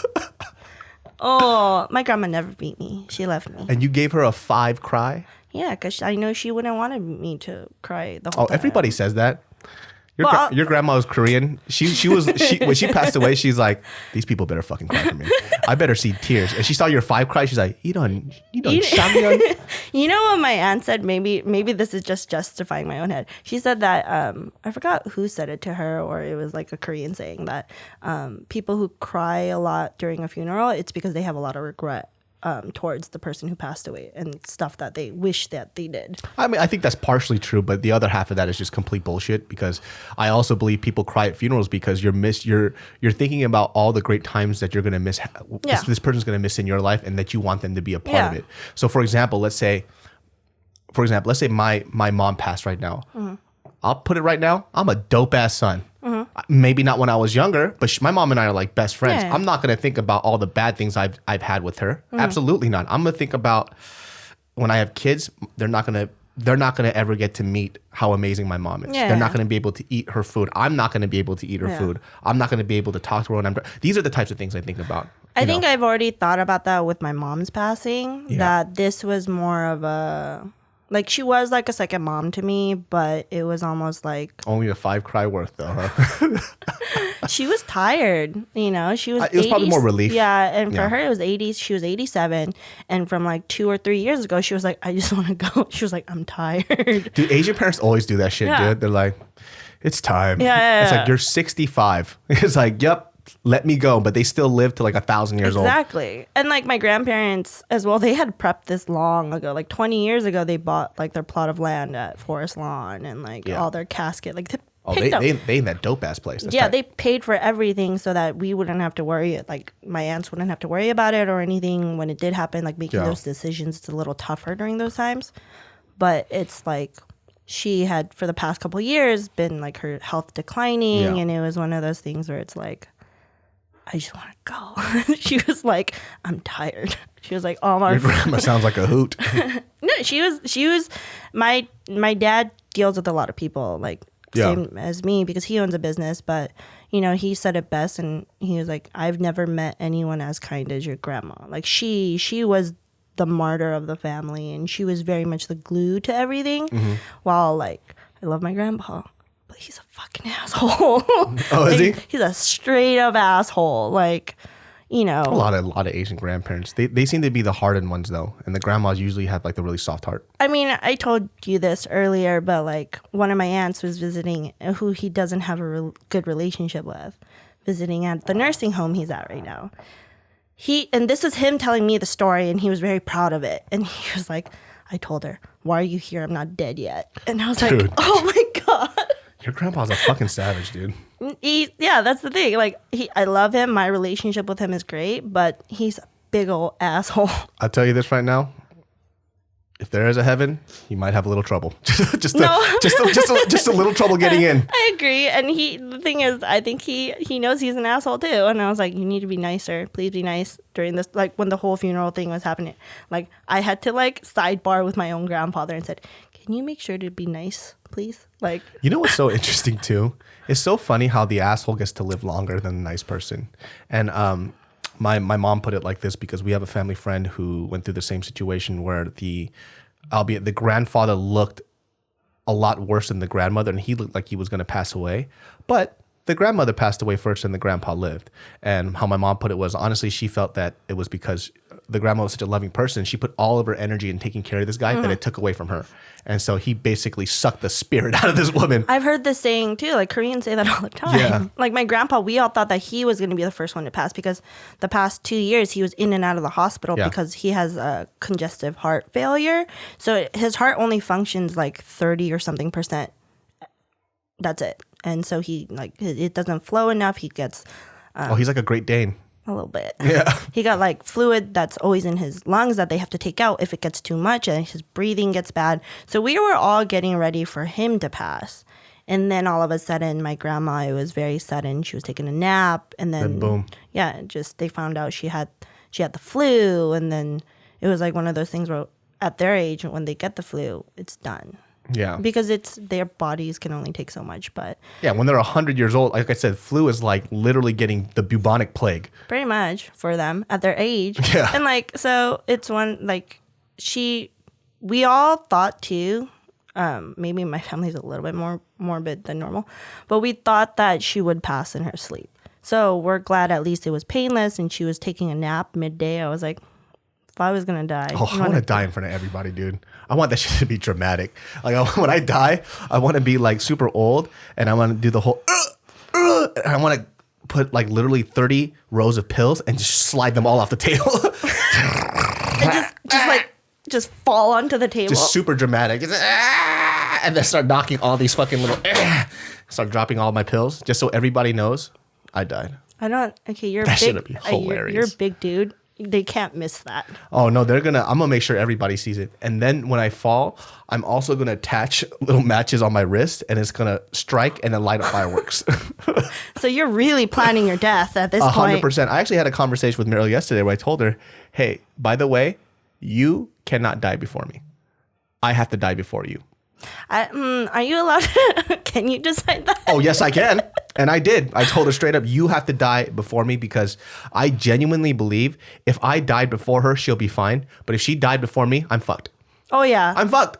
Oh, my grandma never beat me. She left me. And you gave her a 5 cry? Yeah, because I know she wouldn't want me to cry the whole time. Everybody says that. Your grandma was Korean. She was when she passed away, she's like, these people better fucking cry for me. I better see tears. And she saw your 5 cry. She's like, you don't Shamyeon. You know what my aunt said? Maybe this is just justifying my own head. She said that I forgot who said it to her, or it was like a Korean saying that people who cry a lot during a funeral, it's because they have a lot of regret towards the person who passed away and stuff that they wish that they did. I mean, I think that's partially true, but the other half of that is just complete bullshit, because I also believe people cry at funerals because you're thinking about all the great times that you're going to miss. Yeah. This person's going to miss in your life, and that you want them to be a part of it. So for example, let's say my mom passed right now. Mm-hmm. I'll put it right now. I'm a dope ass son. Mm-hmm. Maybe not when I was younger, but my mom and I are like best friends. Yeah. I'm not going to think about all the bad things I've had with her. Mm-hmm. Absolutely not. I'm going to think about when I have kids, they're not going to ever get to meet how amazing my mom is. Yeah. They're not going to be able to eat her food. I'm not going to be able to eat her food. I'm not going to be able to talk to her when I'm. These are the types of things I think about. I think I've already thought about that with my mom's passing. Yeah. That this was more of a. Like, she was like a second mom to me, but it was almost like... Only a 5 cry worth, though, huh? She was tired, you know? She was It was probably more relief. Yeah, and for her, it was 80s. She was 87. And from like 2 or 3 years ago, she was like, I just want to go. She was like, I'm tired. Dude, Asian parents always do that shit, dude. They're like, it's time. Yeah. It's like, you're 65. It's like, yep. Let me go, but they still live to like 1,000 years old. Exactly. And like my grandparents as well, they had prepped this long ago. Like 20 years ago, they bought like their plot of land at Forest Lawn and like all their casket. Like they in that dope ass place. That's tight. They paid for everything so that we wouldn't have to worry. Like my aunts wouldn't have to worry about it or anything when it did happen. Like making those decisions, it's a little tougher during those times. But it's like she had for the past couple of years been like her health declining, and it was one of those things where it's like, I just want to go. She was like, I'm tired. She was like, oh my. Your grandma sounds like a hoot. No, she was. My dad deals with a lot of people, like same as me, because he owns a business. But you know, he said it best, and he was like, I've never met anyone as kind as your grandma. Like she was the martyr of the family, and she was very much the glue to everything. Mm-hmm. While like I love my grandpa. But he's a fucking asshole. Oh, is he? He's a straight up asshole. Like, you know. A lot of Asian grandparents. They seem to be the hardened ones though. And the grandmas usually have like the really soft heart. I mean, I told you this earlier, but like one of my aunts was visiting who he doesn't have a good relationship with, visiting at the nursing home he's at right now. And this is him telling me the story, and he was very proud of it. And he was like, I told her, why are you here? I'm not dead yet. And I was like, oh my God. Your grandpa's a fucking savage, dude. That's the thing. Like, I love him. My relationship with him is great, but he's a big old asshole. I'll tell you this right now. If there is a heaven, you might have a little trouble. just a little trouble getting in. I agree. And the thing is, I think he knows he's an asshole too. And I was like, you need to be nicer. Please be nice during this. Like when the whole funeral thing was happening, like I had to like sidebar with my own grandfather and said, can you make sure to be nice, please? Like, you know what's so interesting too? It's so funny how the asshole gets to live longer than the nice person. And my mom put it like this, because we have a family friend who went through the same situation where the albeit the grandfather looked a lot worse than the grandmother, and he looked like he was going to pass away. But the grandmother passed away first and the grandpa lived. And how my mom put it was, honestly, she felt that it was because the grandma was such a loving person. She put all of her energy in taking care of this guy that it took away from her. And so he basically sucked the spirit out of this woman. I've heard this saying too, like Koreans say that all the time. Yeah. Like my grandpa, we all thought that he was going to be the first one to pass because the past 2 years he was in and out of the hospital because he has a congestive heart failure. So his heart only functions like 30 or something %. That's it. And so he like it doesn't flow enough. He gets He's like a Great Dane. a little bit. Yeah. He got like fluid that's always in his lungs that they have to take out if it gets too much, and his breathing gets bad. So we were all getting ready for him to pass. And then all of a sudden, my grandma, it was very sudden. She was taking a nap, and then boom. Yeah, just they found out she had the flu, and then it was like one of those things where at their age, when they get the flu, it's done. Yeah. Because it's their bodies can only take so much, but Yeah, when they're 100 years old, like I said, flu is like literally getting the bubonic plague. pretty much for them at their age. Yeah. And like, so it's one, like we all thought too, maybe my family's a little bit more morbid than normal, but we thought that she would pass in her sleep. So we're glad at least it was painless and she was taking a nap midday. I was like, if I was going to die. Oh, I want to die in front of everybody, dude. I want that shit to be dramatic. Like, when I die, I want to be like super old and I want to do the whole, and I want to put like literally 30 rows of pills and just slide them all off the table. and just fall onto the table. Just super dramatic. Just, and then start knocking all these fucking little, start dropping all my pills just so everybody knows I died. I don't, okay, you're That big. should've been hilarious. You're a big dude. They can't miss that. Oh no, I'm gonna make sure everybody sees it. And then when I fall, I'm also gonna attach little matches on my wrist and it's gonna strike and then light up fireworks. So you're really planning your death at this point. 100%. I actually had a conversation with Meryl yesterday where I told her, hey, by the way, you cannot die before me. I have to die before you. Are you allowed to, can you decide that? Oh, yes, I can. And I did. I told her straight up, you have to die before me because I genuinely believe if I died before her, she'll be fine. But if she died before me, I'm fucked. Oh, yeah. I'm fucked.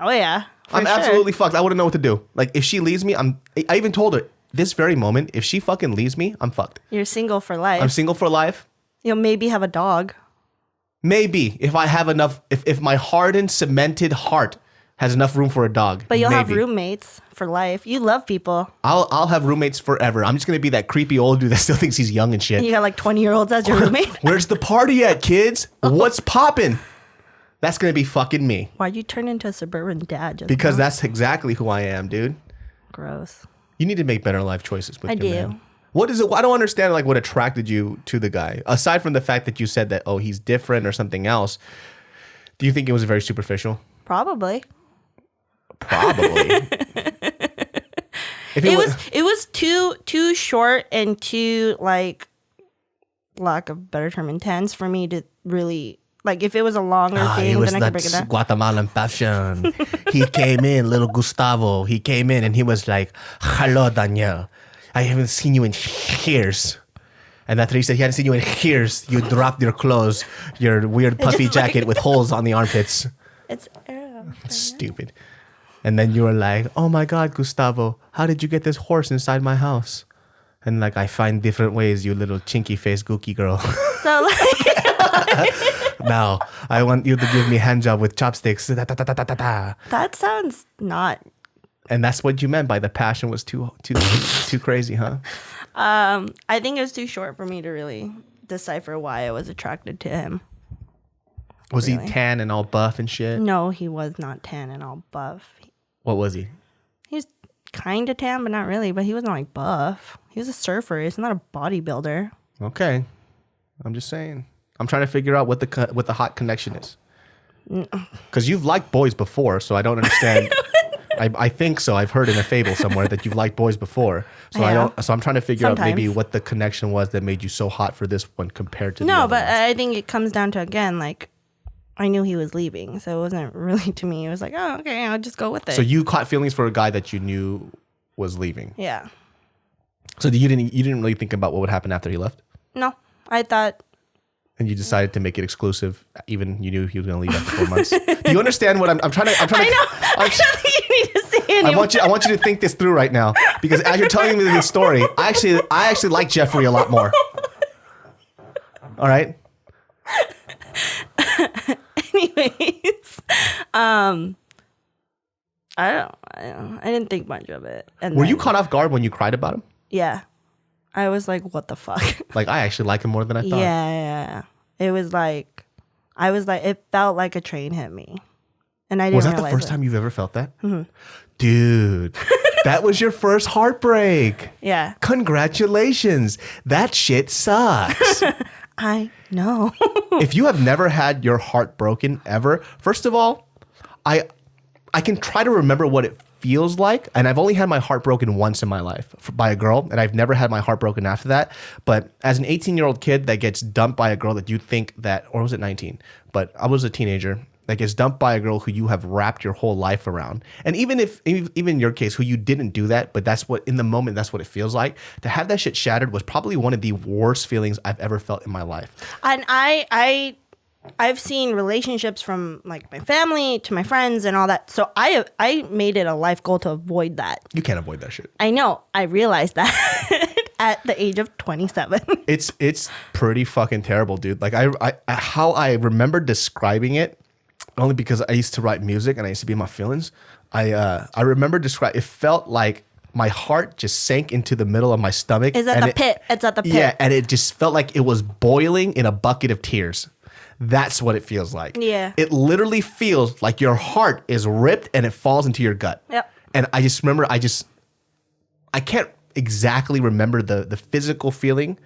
Oh, yeah. I'm absolutely fucked. I wouldn't know what to do. Like, if she leaves me, I even told her, this very moment, if she fucking leaves me, I'm fucked. You're single for life. I'm single for life. You'll maybe have a dog. Maybe. If I have enough, if my hardened, cemented heart has enough room for a dog. But you'll have maybe. roommates for life. You love people. I'll have roommates forever. I'm just going to be that creepy old dude that still thinks he's young and shit. You got like 20-year-olds as your roommate. Where's the party at, kids? What's poppin'? That's going to be fucking me. Why'd you turn into a suburban dad? Just Because now? that's exactly who I am, dude. Gross. You need to make better life choices with I your do. man. What is it? I don't understand like what attracted you to the guy. Aside from the fact that you said that, oh, he's different or something else. Do you think it was very superficial? Probably. Probably. It was too short and too, like, lack of better term, intense for me to really, like, if it was a longer thing, then I could break it down. Guatemalan passion. He came in, little Gustavo. He came in and he was like, hello, Danielle. I haven't seen you in years. And after he said he hadn't seen you in years, you dropped your clothes, your weird puffy Just like- jacket with holes on the armpits. It's Stupid. And then you were like, oh my God, Gustavo, how did you get this horse inside my house? And like, I find different ways, you little chinky faced gookie girl. so like Now, I want you to give me hand job with chopsticks. Da, da, da, da, da, da, da. that sounds not. And that's what you meant by the passion was too crazy, huh? I think it was too short for me to really decipher why I was attracted to him. Was Really? he tan and all buff and shit? No, he was not tan and all buff. What was he? He was kind of tan, but not really. But he wasn't like buff. He was a surfer. He's not a bodybuilder. Okay. I'm just saying. I'm trying to figure out what the hot connection is. Because you've liked boys before, so I don't understand. I think so. I've heard in a fable somewhere that you've liked boys before. So Yeah. So I'm trying to figure out maybe Sometimes. what the connection was that made you so hot for this one compared to the No, other but ones. I think it comes down to, again, like, I knew he was leaving. So it wasn't really to me. It was like, oh, okay, I'll just go with it. So you caught feelings for a guy that you knew was leaving. Yeah. So you didn't really think about what would happen after he left? No, I thought And you decided to make it exclusive, even you knew he was going to leave after 4 months. Do you understand what I'm trying to? I know. I don't think you need to say anymore. I want you to think this through right now, because as you're telling me this story, I actually like Jeffrey a lot more. All right. Anyways, I didn't think much of it. And were you caught off guard when you cried about him? Yeah. I was like, what the fuck? Like, I actually like him more than I thought. Yeah. It was like, it felt like a train hit me. And I didn't realize Was that the first time you've ever felt that? Mm-hmm. Dude, that was your first heartbreak. Yeah. Congratulations. That shit sucks. I know. If you have never had your heart broken ever, first of all, I can try to remember what it feels like, and I've only had my heart broken once in my life by a girl, and I've never had my heart broken after that. But as an 18-year-old kid that gets dumped by a girl that you think that, or was it 19? But I was a teenager that gets dumped by a girl who you have wrapped your whole life around. And even in your case, who you didn't do that, but that's what, in the moment, that's what it feels like. To have that shit shattered was probably one of the worst feelings I've ever felt in my life. And I've seen relationships from like my family to my friends and all that. So I made it a life goal to avoid that. You can't avoid that shit. I know. I realized that at the age of 27. It's pretty fucking terrible, dude. Like how I remember describing it, only because I used to write music and I used to be in my feelings. I remember it felt like my heart just sank into the middle of my stomach. It's at the pit. It's at the pit. Yeah, and it just felt like it was boiling in a bucket of tears. That's what it feels like. Yeah. It literally feels like your heart is ripped and it falls into your gut. Yep. And I just remember, I can't exactly remember the physical feeling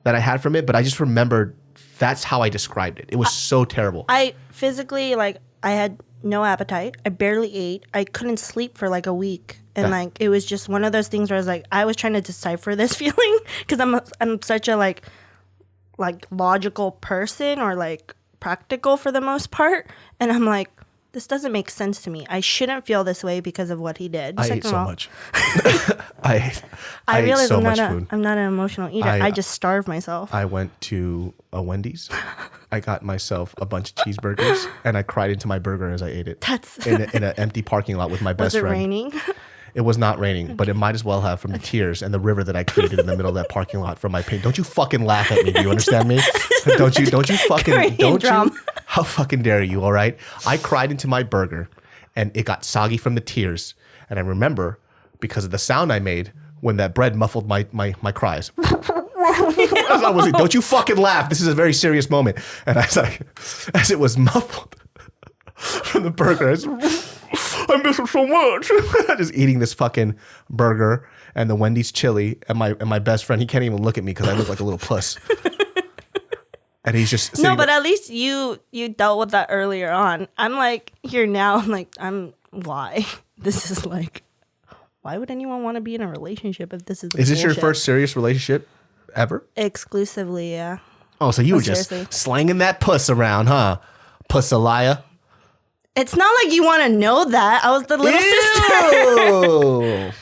that I had from it, but I just remembered that's how I described it. It was so terrible. I physically, like, I had no appetite. I barely ate. I couldn't sleep for like a week. And like, it was just one of those things where I was like, I was trying to decipher this feeling because I'm such a like logical person, or like practical for the most part. And I'm like, this doesn't make sense to me. I shouldn't feel this way because of what he did. I ate so much. I realized so much food. I'm not an emotional eater. I just starve myself. I went to a Wendy's. I got myself a bunch of cheeseburgers and I cried into my burger as I ate it. That's in an empty parking lot with my best friend. Was it raining? It was not raining, but it might as well have from the tears and the river that I created in the middle of that parking lot from my pain. Don't you fucking laugh at me. Do you understand me? Don't you fucking, don't you? How fucking dare you, all right? I cried into my burger and it got soggy from the tears. And I remember, because of the sound I made when that bread muffled my cries. Don't you fucking laugh. This is a very serious moment. And as it was muffled from the burger, I miss it so much. Just eating this fucking burger and the Wendy's chili, and my best friend, he can't even look at me because I look like a little puss. And he's just no, but at least you dealt with that earlier on. I'm like here now. I'm like, why? This is like, why would anyone want to be in a relationship if this is? Is this your first serious relationship ever? Exclusively, yeah. Oh, so you were just slanging that puss around, huh? Pussalaya. It's not like you want to know that. I was the little sister.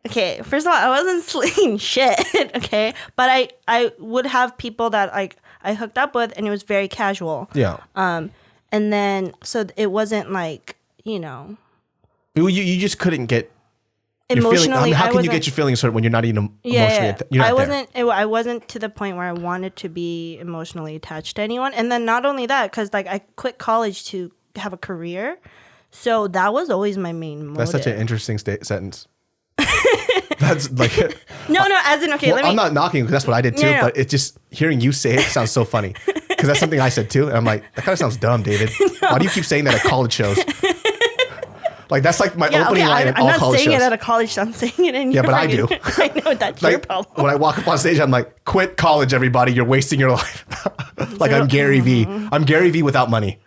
Okay, first of all, I wasn't slinging shit, okay? But I would have people that like I hooked up with, and it was very casual. Yeah. And then, so it wasn't like, you know. You just couldn't get emotionally. How can you get your feelings hurt when you're not even emotionally? Yeah. I wasn't to the point where I wanted to be emotionally attached to anyone. And then not only that, because like I quit college to have a career, so that was always my main motive. That's such an interesting sentence. That's like no, as in okay. Well, I'm not knocking because that's what I did too. No. But it's just hearing you say it sounds so funny because that's something I said too, and I'm like, that kind of sounds dumb, David. No. Why do you keep saying that at college shows? Like that's like my opening line in all college shows. I'm not saying it at a college show. I'm saying it in your but I do. I know that's like, your problem. When I walk up on stage, I'm like, quit college, everybody. You're wasting your life. Like I'm Gary V. I'm Gary V without money.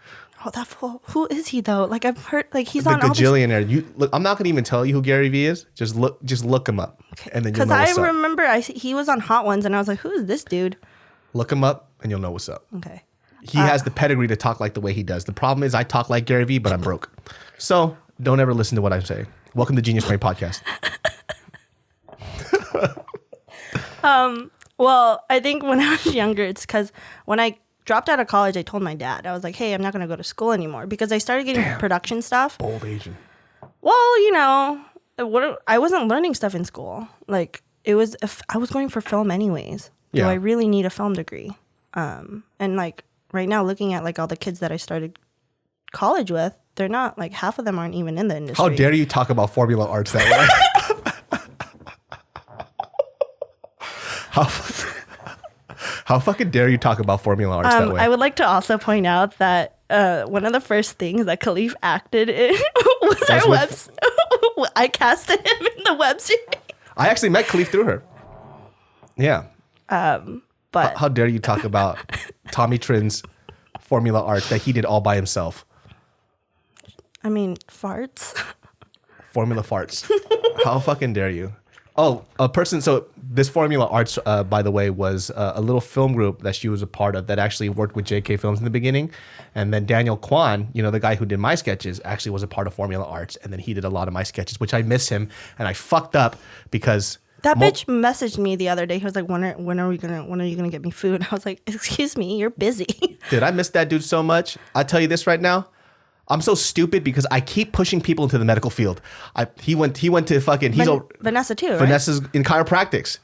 Oh, that fool. Who is he though? Like I've heard, like he's the on gajillionaire. Look, I'm not gonna even tell you who Gary V is. Just look him up, and then you'll know what's up. Because I remember he was on Hot Ones, and I was like, who is this dude? Look him up, and you'll know what's up. Okay. He has the pedigree to talk like the way he does. The problem is I talk like Gary V, but I'm broke. So don't ever listen to what I'm saying. Welcome to GeniusBrain Podcast. Well, I think when I was younger, it's because when I dropped out of college, I told my dad. I was like, hey, I'm not going to go to school anymore because I started getting production stuff. Bold Asian. Well, I wasn't learning stuff in school. Like, I was going for film anyways. Do I really need a film degree? And like right now, looking at like all the kids that I started college with, they're not like half of them aren't even in the industry. How dare you talk about formula arts that way? How fucking dare you talk about formula arts that way? I would like to also point out that one of the first things that Khalif acted in was our I casted him in the web series. I actually met Khalif through her. Yeah. But how dare you talk about Tommy Trin's formula art that he did all by himself? I mean, farts. Formula farts. How fucking dare you? Oh, a person. So this Formula Arts, by the way, was a little film group that she was a part of that actually worked with JK Films in the beginning. And then Daniel Kwan, the guy who did my sketches, actually was a part of Formula Arts. And then he did a lot of my sketches, which I miss him. And I fucked up because... That bitch messaged me the other day. He was like, when are you gonna get me food? I was like, excuse me, you're busy. Dude, I miss that dude so much. I'll tell you this right now. I'm so stupid because I keep pushing people into the medical field. He went to fucking... Vanessa too, right? Vanessa's in chiropractics.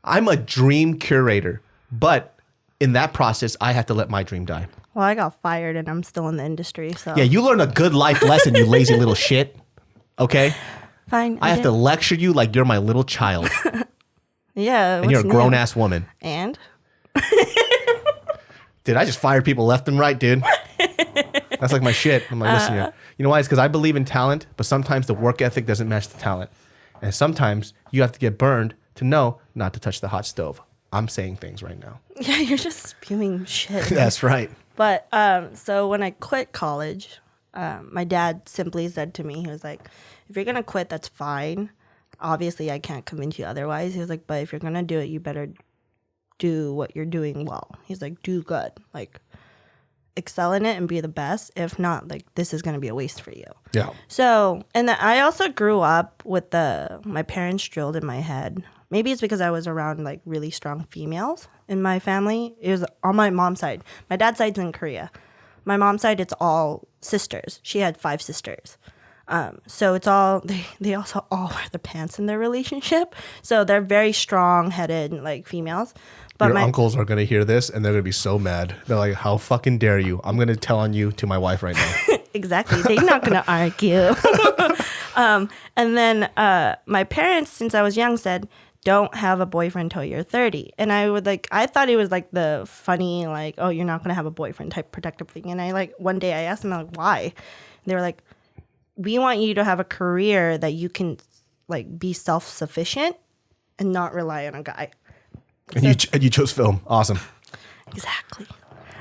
I'm a dream curator. But in that process, I have to let my dream die. Well, I got fired and I'm still in the industry, so... Yeah, you learned a good life lesson, you lazy little shit. Okay? Fine. I have to lecture you like you're my little child. Yeah. And you're a grown-ass woman. And? Dude, I just fired people left and right, dude. That's like my shit. I'm like, listen here. You know why? It's because I believe in talent, but sometimes the work ethic doesn't match the talent. And sometimes you have to get burned to know not to touch the hot stove. I'm saying things right now. Yeah, you're just spewing shit. That's right. But so when I quit college, my dad simply said to me, he was like, if you're going to quit, that's fine. Obviously, I can't convince you otherwise. He was like, but if you're going to do it, you better do what you're doing well. He's like, do good. Like, excel in it and be the best. If not, like, this is going to be a waste for you. Yeah. So, and then I also grew up with my parents drilled in my head. Maybe it's because I was around like really strong females in my family. It was on my mom's side. My dad's side's in Korea. My mom's side, it's all sisters. She had 5 sisters. So it's all, they also all wear the pants in their relationship. So they're very strong-headed like females. But your uncles are going to hear this and they're going to be so mad. They're like, how fucking dare you? I'm going to tell on you to my wife right now. Exactly. They're not going to argue. And then my parents, since I was young, said, don't have a boyfriend till you're 30. And I thought it was like the funny, like, oh, you're not going to have a boyfriend type protective thing. And one day I asked them, like, why? And they were like, we want you to have a career that you can like be self-sufficient and not rely on a guy. And you chose film. Awesome. Exactly.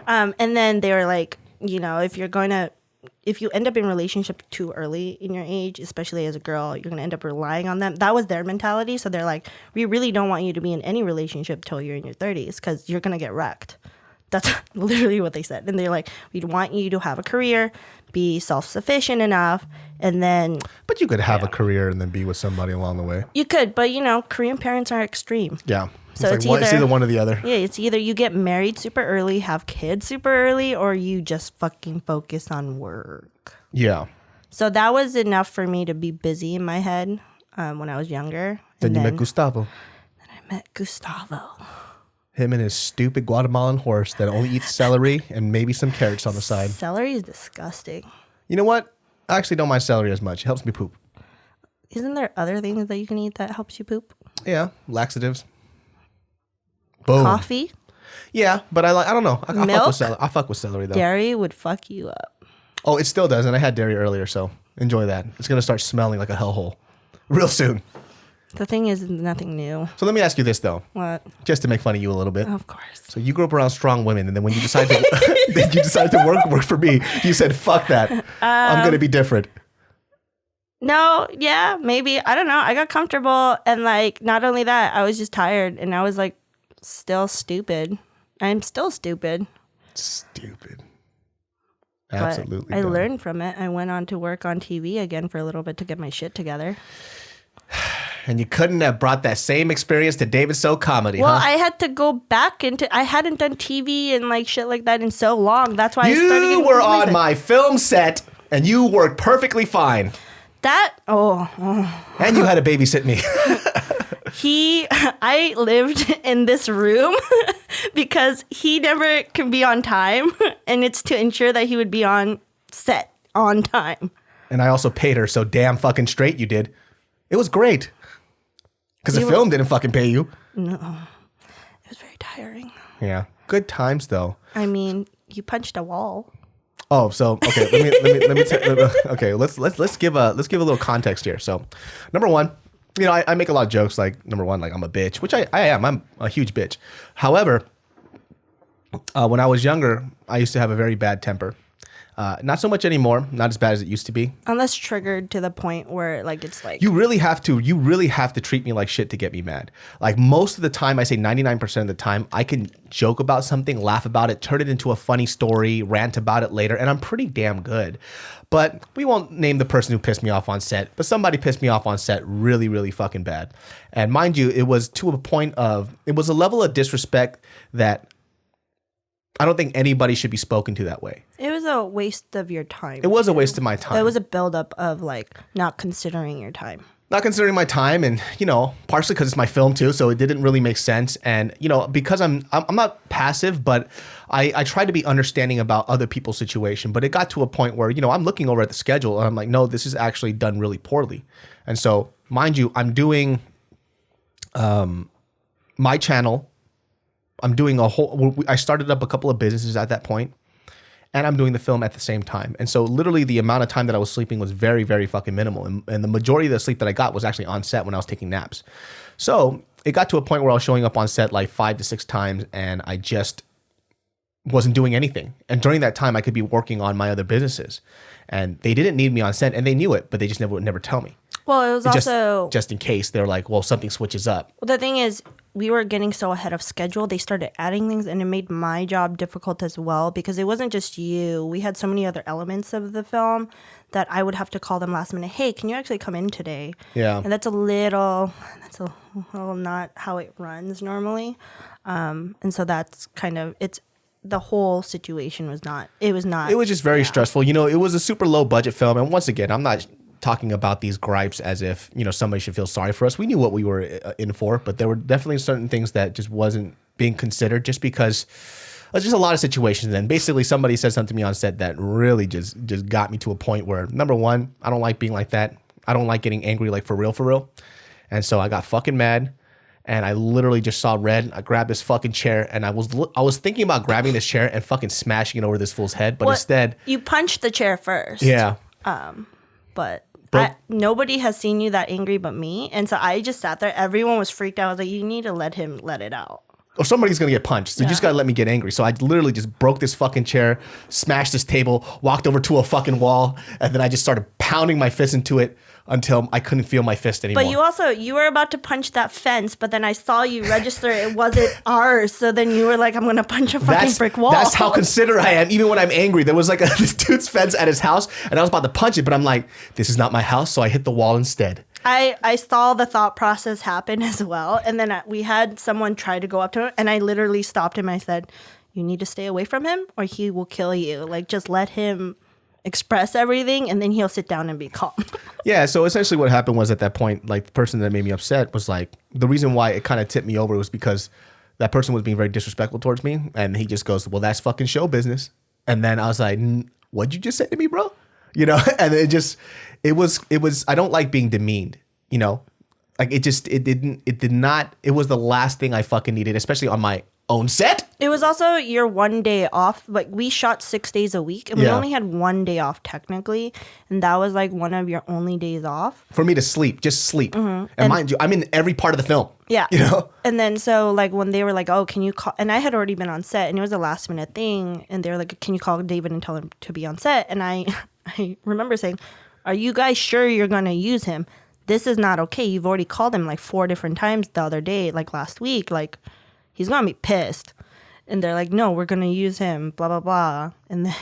And then they were like, if you end up in a relationship too early in your age, especially as a girl, you're going to end up relying on them. That was their mentality. So they're like, we really don't want you to be in any relationship till you're in your 30s because you're going to get wrecked. That's literally what they said. And they're like, we want you to have a career, be self-sufficient enough, and then... But you could have a career and then be with somebody along the way. You could, but Korean parents are extreme. Yeah. So it's either one or the other. Yeah, it's either you get married super early, have kids super early, or you just fucking focus on work. Yeah. So that was enough for me to be busy in my head when I was younger. Then you met Gustavo. Then I met Gustavo. Him and his stupid Guatemalan horse that only eats celery and maybe some carrots on the side. Celery is disgusting. You know what? I actually don't mind celery as much. It helps me poop. Isn't there other things that you can eat that helps you poop? Yeah, laxatives. Boom. Coffee? Yeah, but I don't know. I Milk? fuck with celery. I fuck with celery though. Dairy would fuck you up. Oh, it still does, and I had dairy earlier, so enjoy that. It's gonna start smelling like a hellhole real soon. The thing is, nothing new. So let me ask you this though. What? Just to make fun of you a little bit. Of course. So you grew up around strong women, and then when you decided to work for me, you said, "Fuck that! I'm gonna be different." No, yeah, maybe. I don't know. I got comfortable, and not only that, I was just tired, and I was still stupid. I'm still stupid. Stupid. Absolutely. But I learned from it. I went on to work on TV again for a little bit to get my shit together. And you couldn't have brought that same experience to David So Comedy, well, huh? I had to go back into. I hadn't done TV and like shit like that in so long. That's why I started. You were on my film set, and you worked perfectly fine. And you had to babysit me. I lived in this room because he never can be on time, and it's to ensure that he would be on set on time. And I also paid her, so damn fucking straight you did. It was great. Because the film didn't fucking pay you. No. It was very tiring. Yeah. Good times, though. I mean, you punched a wall. Oh, so okay. Okay, let's give a little context here. So, number one, you know, I make a lot of jokes like number one, like I'm a bitch, which I am. I'm a huge bitch. However, when I was younger, I used to have a very bad temper. Not so much anymore. Not as bad as it used to be. Unless triggered to the point where like it's like you really have to treat me like shit to get me mad. Like most of the time, I say 99% of the time, I can joke about something, laugh about it, turn it into a funny story, rant about it later, and I'm pretty damn good. But we won't name the person who pissed me off on set, but somebody pissed me off on set really, really fucking bad. And mind you, it was to a point of, it was a level of disrespect that I don't think anybody should be spoken to that way. It was a waste of your time. It was a waste of my time. It was a buildup of like not considering your time. Not considering my time, and you know, partially because it's my film too, so it didn't really make sense. And you know, because I'm not passive, but I try to be understanding about other people's situation. But it got to a point where, you know, I'm looking over at the schedule and I'm like, no, this is actually done really poorly. And so, mind you, I'm doing my channel. I'm doing I started up a couple of businesses at that point, and I'm doing the film at the same time. And so literally the amount of time that I was sleeping was very, very fucking minimal. And the majority of the sleep that I got was actually on set when I was taking naps. So it got to a point where I was showing up on set like 5 to 6 times, and I just wasn't doing anything. And during that time, I could be working on my other businesses. And they didn't need me on set, and they knew it, but they just would never tell me. Well, it was also just in case they're like, well, something switches up. Well, the thing is, we were getting so ahead of schedule. They started adding things, and it made my job difficult as well because it wasn't just you. We had so many other elements of the film that I would have to call them last minute. Hey, can you actually come in today? Yeah, and that's a little not how it runs normally. And so that's kind of the whole situation was not. It was not. It was just very stressful. You know, it was a super low budget film, and once again, I'm not talking about these gripes as if, you know, somebody should feel sorry for us. We knew what we were in for, but there were definitely certain things that just wasn't being considered just because there's just a lot of situations. And basically somebody said something to me on set that really just got me to a point where, number one, I don't like being like that. I don't like getting angry, like for real. And so I got fucking mad, and I literally just saw red. I grabbed this fucking chair, and I was thinking about grabbing this chair and fucking smashing it over this fool's head, but instead you punched the chair first. Yeah. But nobody has seen you that angry but me. And so I just sat there. Everyone was freaked out. I was like, you need to let him let it out. Or somebody's going to get punched. So you just got to let me get angry. So I literally just broke this fucking chair, smashed this table, walked over to a fucking wall, and then I just started pounding my fist into it until I couldn't feel my fist anymore. But you were about to punch that fence, but then I saw you register it wasn't ours. So then you were like, I'm going to punch a fucking brick wall. That's how considerate I am, even when I'm angry. There was like this dude's fence at his house, and I was about to punch it, but I'm like, this is not my house, so I hit the wall instead. I saw the thought process happen as well. And then we had someone try to go up to him, and I literally stopped him. I said, you need to stay away from him or he will kill you. Like, just let him express everything, and then he'll sit down and be calm. Yeah, so essentially what happened was at that point, like, the person that made me upset was like, the reason why it kind of tipped me over was because that person was being very disrespectful towards me, and he just goes, well, that's fucking show business. And then I was like, what'd you just say to me, bro? You know, and it was, I don't like being demeaned, you know, like it was the last thing I fucking needed, especially on my own set. It was also your one day off. Like, we shot 6 days a week, and we only had 1 day off technically, and that was like one of your only days off for me to sleep, just sleep. Mm-hmm. And mind you, I'm in every part of the film. Yeah, you know. And then so like when they were like, oh, can you call? And I had already been on set, and it was a last minute thing, and they were like, can you call David and tell him to be on set? And I remember saying, are you guys sure you're gonna use him? This is not okay. You've already called him like 4 different times the other day, like last week. Like, he's gonna be pissed. And they're like, no, we're gonna use him, blah blah blah. And then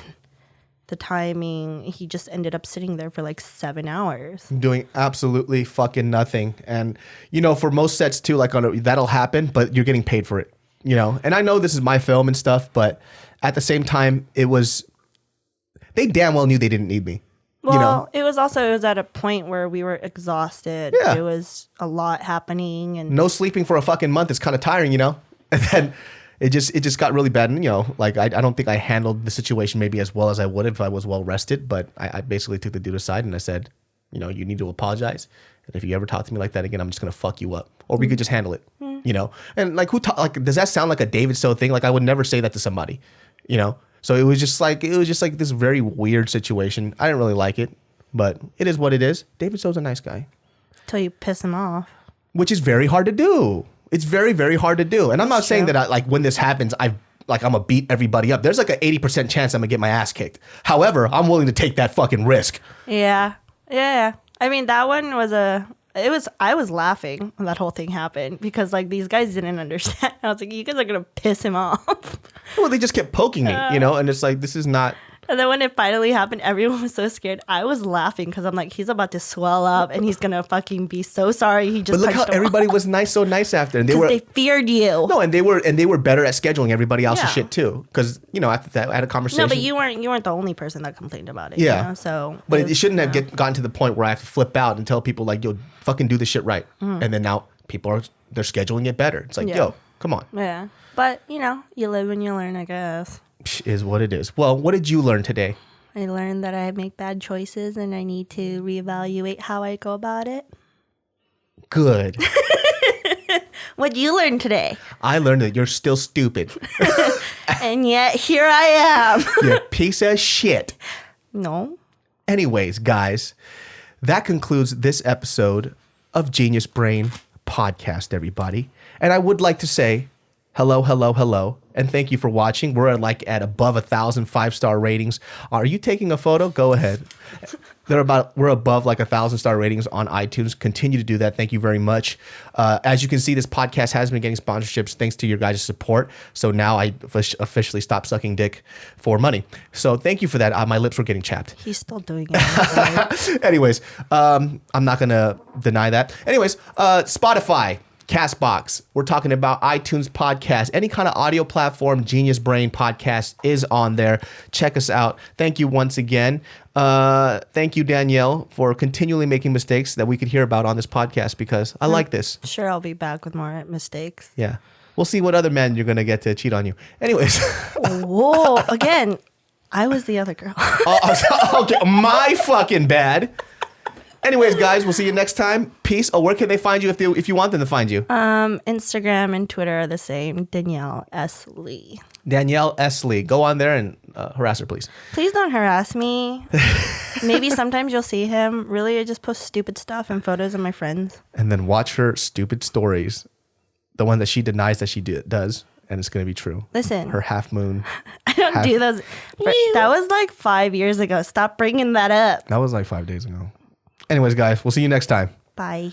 the timing. He just ended up sitting there for like 7 hours. Doing absolutely fucking nothing. And, you know, for most sets too, like that'll happen, but you're getting paid for it, you know? And I know this is my film and stuff, but at the same time, they damn well knew they didn't need me. Well, you know? it was at a point where we were exhausted. Yeah. It was a lot happening. And no sleeping for a fucking month is kind of tiring, you know? And then it just got really bad. And, you know, like I don't think I handled the situation maybe as well as I would if I was well rested. But I basically took the dude aside and I said, you know, you need to apologize. And if you ever talk to me like that again, I'm just going to fuck you up. Or we could just handle it, you know? And like, does that sound like a David So thing? Like I would never say that to somebody, you know? So it was just like this very weird situation. I didn't really like it, but it is what it is. David So's a nice guy. Till you piss him off. Which is very hard to do. It's very, very hard to do. And I'm not saying that when this happens, I'm gonna beat everybody up. There's like an 80% chance I'm gonna get my ass kicked. However, I'm willing to take that fucking risk. Yeah. Yeah. I mean, that one was I was laughing when that whole thing happened because like these guys didn't understand. I was like, you guys are gonna piss him off. Well, they just kept poking me, you know, and it's like, this is not. And then when it finally happened, everyone was so scared. I was laughing because I'm like, he's about to swell up and he's gonna fucking be so sorry. He just. But look how everybody was so nice after, and they feared you. No, and they were better at scheduling everybody else's shit too, because you know after that I had a conversation. No, but you weren't the only person that complained about it. Yeah. You know? So. But it shouldn't have gotten to the point where I have to flip out and tell people like, yo, fucking do this shit right, and then now they're scheduling it better. It's like, yo, come on. Yeah, but you know, you live and you learn, I guess. Is what it is. Well, what did you learn today? I learned that I make bad choices and I need to reevaluate how I go about it. Good. What'd you learn today? I learned that you're still stupid. And yet here I am. You piece of shit. No. Anyways, guys, that concludes this episode of Genius Brain Podcast, everybody. And I would like to say hello, hello, hello. And thank you for watching. We're at above 1,000 5-star ratings. Are you taking a photo? Go ahead. We're above 1,000-star ratings on iTunes. Continue to do that. Thank you very much. As you can see, this podcast has been getting sponsorships thanks to your guys' support. So now I officially stopped sucking dick for money. So thank you for that. My lips were getting chapped. He's still doing it. Anyways, I'm not going to deny that. Anyways, Spotify. Castbox. We're talking about iTunes podcast. Any kind of audio platform, Genius Brain Podcast is on there. Check us out. Thank you once again. Thank you, Danielle, for continually making mistakes that we could hear about on this podcast because I like this. Sure, I'll be back with more mistakes. Yeah. We'll see what other men you're going to get to cheat on you. Anyways. Whoa. Again, I was the other girl. Okay. My fucking bad. Anyways, guys, we'll see you next time. Peace. Oh, where can they find you if you want them to find you? Instagram and Twitter are the same. Danielle S. Lee. Danielle S. Lee. Go on there and harass her, please. Please don't harass me. Maybe sometimes you'll see him. Really, I just post stupid stuff and photos of my friends. And then watch her stupid stories. The one that she denies that she does. And it's going to be true. Listen. Her half moon. I don't do those. That was like 5 years ago. Stop bringing that up. That was like 5 days ago. Anyways, guys, we'll see you next time. Bye.